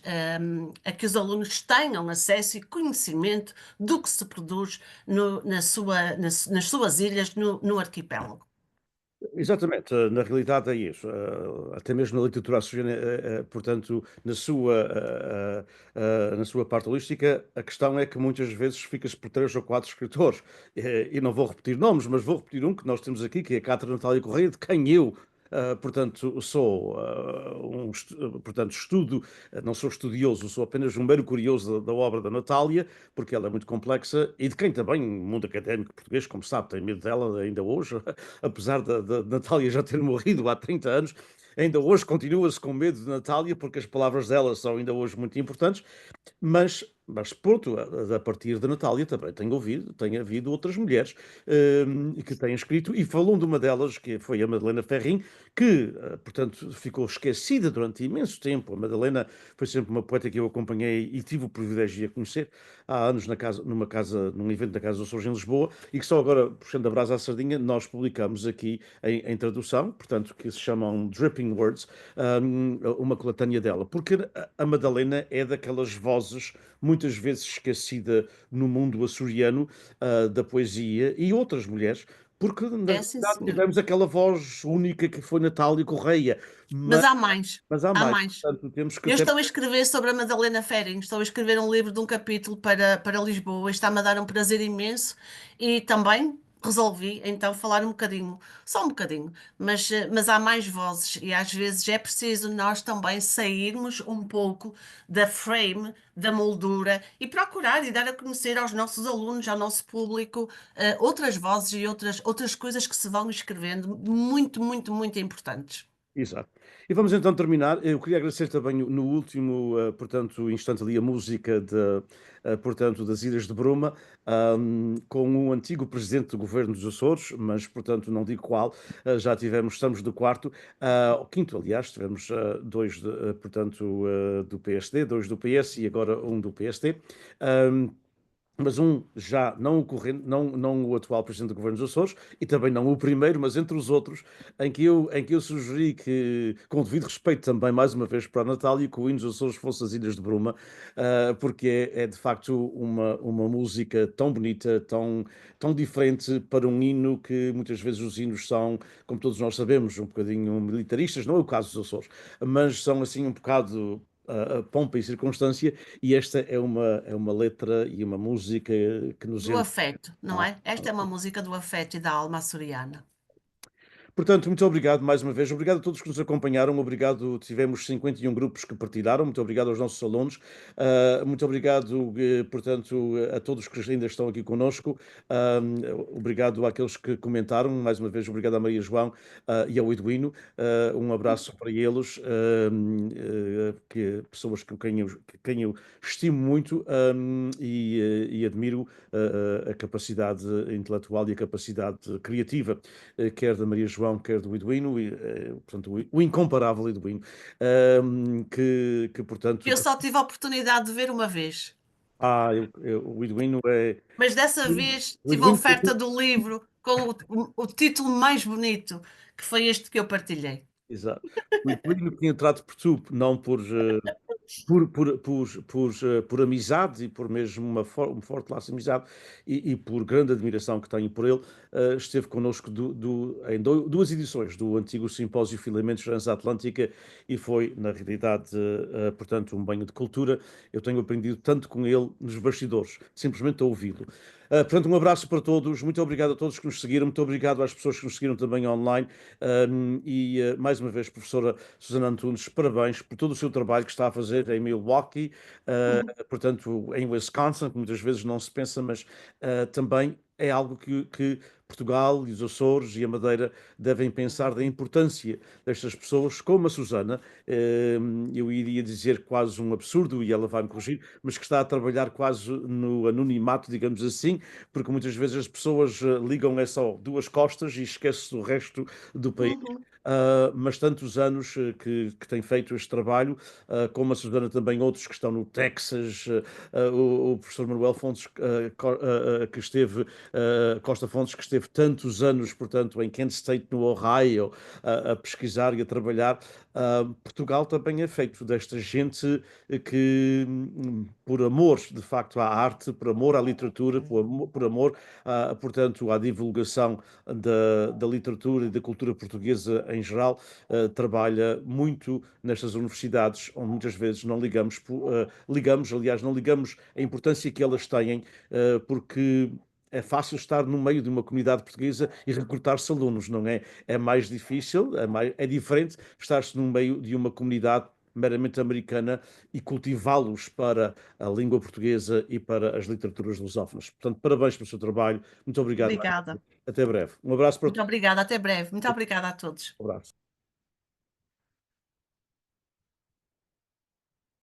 S2: a que os alunos tenham acesso e conhecimento do que se produz nas suas ilhas, no arquipélago.
S1: Exatamente, na realidade é isso. Até mesmo na literatura açoriana, portanto, na sua parte holística, a questão é que muitas vezes fica-se por três ou quatro escritores. E não vou repetir nomes, mas vou repetir um que nós temos aqui, que é a Cátia Natália Correia, de quem eu. Portanto, sou portanto, não sou estudioso, sou apenas um mero curioso da obra da Natália, porque ela é muito complexa e de quem também o mundo académico português, como sabe, tem medo dela ainda hoje, apesar da Natália já ter morrido há 30 anos, ainda hoje continua-se com medo de Natália, porque as palavras dela são ainda hoje muito importantes, mas Mas pronto, a partir da Natália também tenho ouvido, tem havido outras mulheres que têm escrito, e falou de uma delas, que foi a Madalena Ferrin, que, portanto, ficou esquecida durante imenso tempo. A Madalena foi sempre uma poeta que eu acompanhei e tive o privilégio de a conhecer há anos num evento da Casa dos Açores em Lisboa, e que só agora, puxando a brasa à sardinha, nós publicamos aqui em tradução, portanto, que se chamam Dripping Words, uma coletânea dela, porque a Madalena é daquelas vozes muitas vezes esquecida no mundo açoriano, da poesia, e outras mulheres, porque na
S2: É, sim,
S1: realidade
S2: senhor.
S1: tivemos aquela voz única que foi Natália Correia,
S2: Mas
S1: mas,
S2: há mais,
S1: mas há
S2: há
S1: mais,
S2: mais.
S1: portanto temos que
S2: Eu
S1: ter.
S2: estou a escrever sobre a Madalena Ferring, estou a escrever um livro de um capítulo para Lisboa, e está-me a dar um prazer imenso e também resolvi então falar um bocadinho, só um bocadinho, mas há mais vozes e às vezes é preciso nós também sairmos um pouco da frame, da moldura e procurar e dar a conhecer aos nossos alunos, ao nosso público, outras vozes e outras coisas que se vão escrevendo, muito, muito, muito importantes.
S1: Exato. E vamos então terminar. Eu queria agradecer também no último, portanto, instante ali a música portanto, das Ilhas de Bruma, com o antigo presidente do governo dos Açores, mas, portanto, não digo qual. Já tivemos, estamos do quarto, o quinto, aliás, tivemos dois, portanto, do PSD, dois do PS e agora um do PSD. Mas um já não o corrente, não o atual presidente do governo dos Açores, e também não o primeiro, mas entre os outros, em que eu sugeri que, com devido respeito também, mais uma vez, para a Natália, que o hino dos Açores fosse as Ilhas de Bruma, porque é de facto uma música tão bonita, tão diferente para um hino que muitas vezes os hinos são, como todos nós sabemos, um bocadinho militaristas, não é o caso dos Açores, mas são assim um bocado a pompa e circunstância, e esta é uma letra e uma música que nos
S2: Do
S1: entra.
S2: afeto, não é? Esta é uma música do afeto e da alma açoriana.
S1: Portanto, muito obrigado mais uma vez. Obrigado a todos que nos acompanharam. Obrigado. Tivemos 51 grupos que partilharam. Muito obrigado aos nossos alunos. Muito obrigado, portanto, a todos que ainda estão aqui conosco. Ah, Obrigado àqueles que comentaram. Mais uma vez, obrigado à Maria João, e ao Eduino. Um abraço para eles, pessoas quem eu estimo muito, e admiro a capacidade intelectual e a capacidade criativa, quer da Maria João, quer do Eduino, portanto, o incomparável Eduino, portanto,
S2: Eu só tive a oportunidade de ver uma vez,
S1: o Eduino é.
S2: mas dessa vez
S1: O
S2: tive a
S1: Eduino,
S2: oferta do livro com o título mais bonito, que foi este que eu partilhei.
S1: exato. O Eduino tinha trato por tu, não por amizade e por mesmo um forte laço de amizade, e por grande admiração que tenho por ele. Esteve connosco em duas edições do antigo Simpósio Filamentos Transatlântica, e foi, na realidade, portanto, um banho de cultura. Eu tenho aprendido tanto com ele nos bastidores, simplesmente a ouvi-lo. Portanto, um abraço para todos, muito obrigado a todos que nos seguiram, muito obrigado às pessoas que nos seguiram também online, mais uma vez, professora Susana Antunes, parabéns por todo o seu trabalho que está a fazer em Milwaukee, portanto, em Wisconsin, que muitas vezes não se pensa, mas também é algo que Portugal e os Açores e a Madeira devem pensar da importância destas pessoas, como a Susana. Eu iria dizer quase um absurdo, e ela vai me corrigir, mas que está a trabalhar quase no anonimato, digamos assim, porque muitas vezes as pessoas ligam é só duas costas e esquece do resto do país.
S2: Uhum.
S1: Mas tantos anos que tem feito este trabalho, como a Susana, também outros que estão no Texas, o professor Manuel Fontes, que esteve, Costa Fontes, que esteve tantos anos, portanto, em Kent State, no Ohio, a pesquisar e a trabalhar. Portugal também é feito desta gente que, por amor, de facto, à arte, por amor à literatura, por amor, portanto, à divulgação da literatura e da cultura portuguesa em geral, trabalha muito nestas universidades, onde muitas vezes não ligamos, aliás, não ligamos a importância que elas têm, porque é fácil estar no meio de uma comunidade portuguesa e recrutar-se alunos, não é? É mais difícil, é diferente estar-se no meio de uma comunidade meramente americana e cultivá-los para a língua portuguesa e para as literaturas lusófonas. Portanto, parabéns pelo seu trabalho. Muito obrigado.
S2: Obrigada.
S1: Até breve. Um abraço para
S2: Muito
S1: todos.
S2: obrigada. Até breve. Muito obrigada a todos.
S1: Um abraço.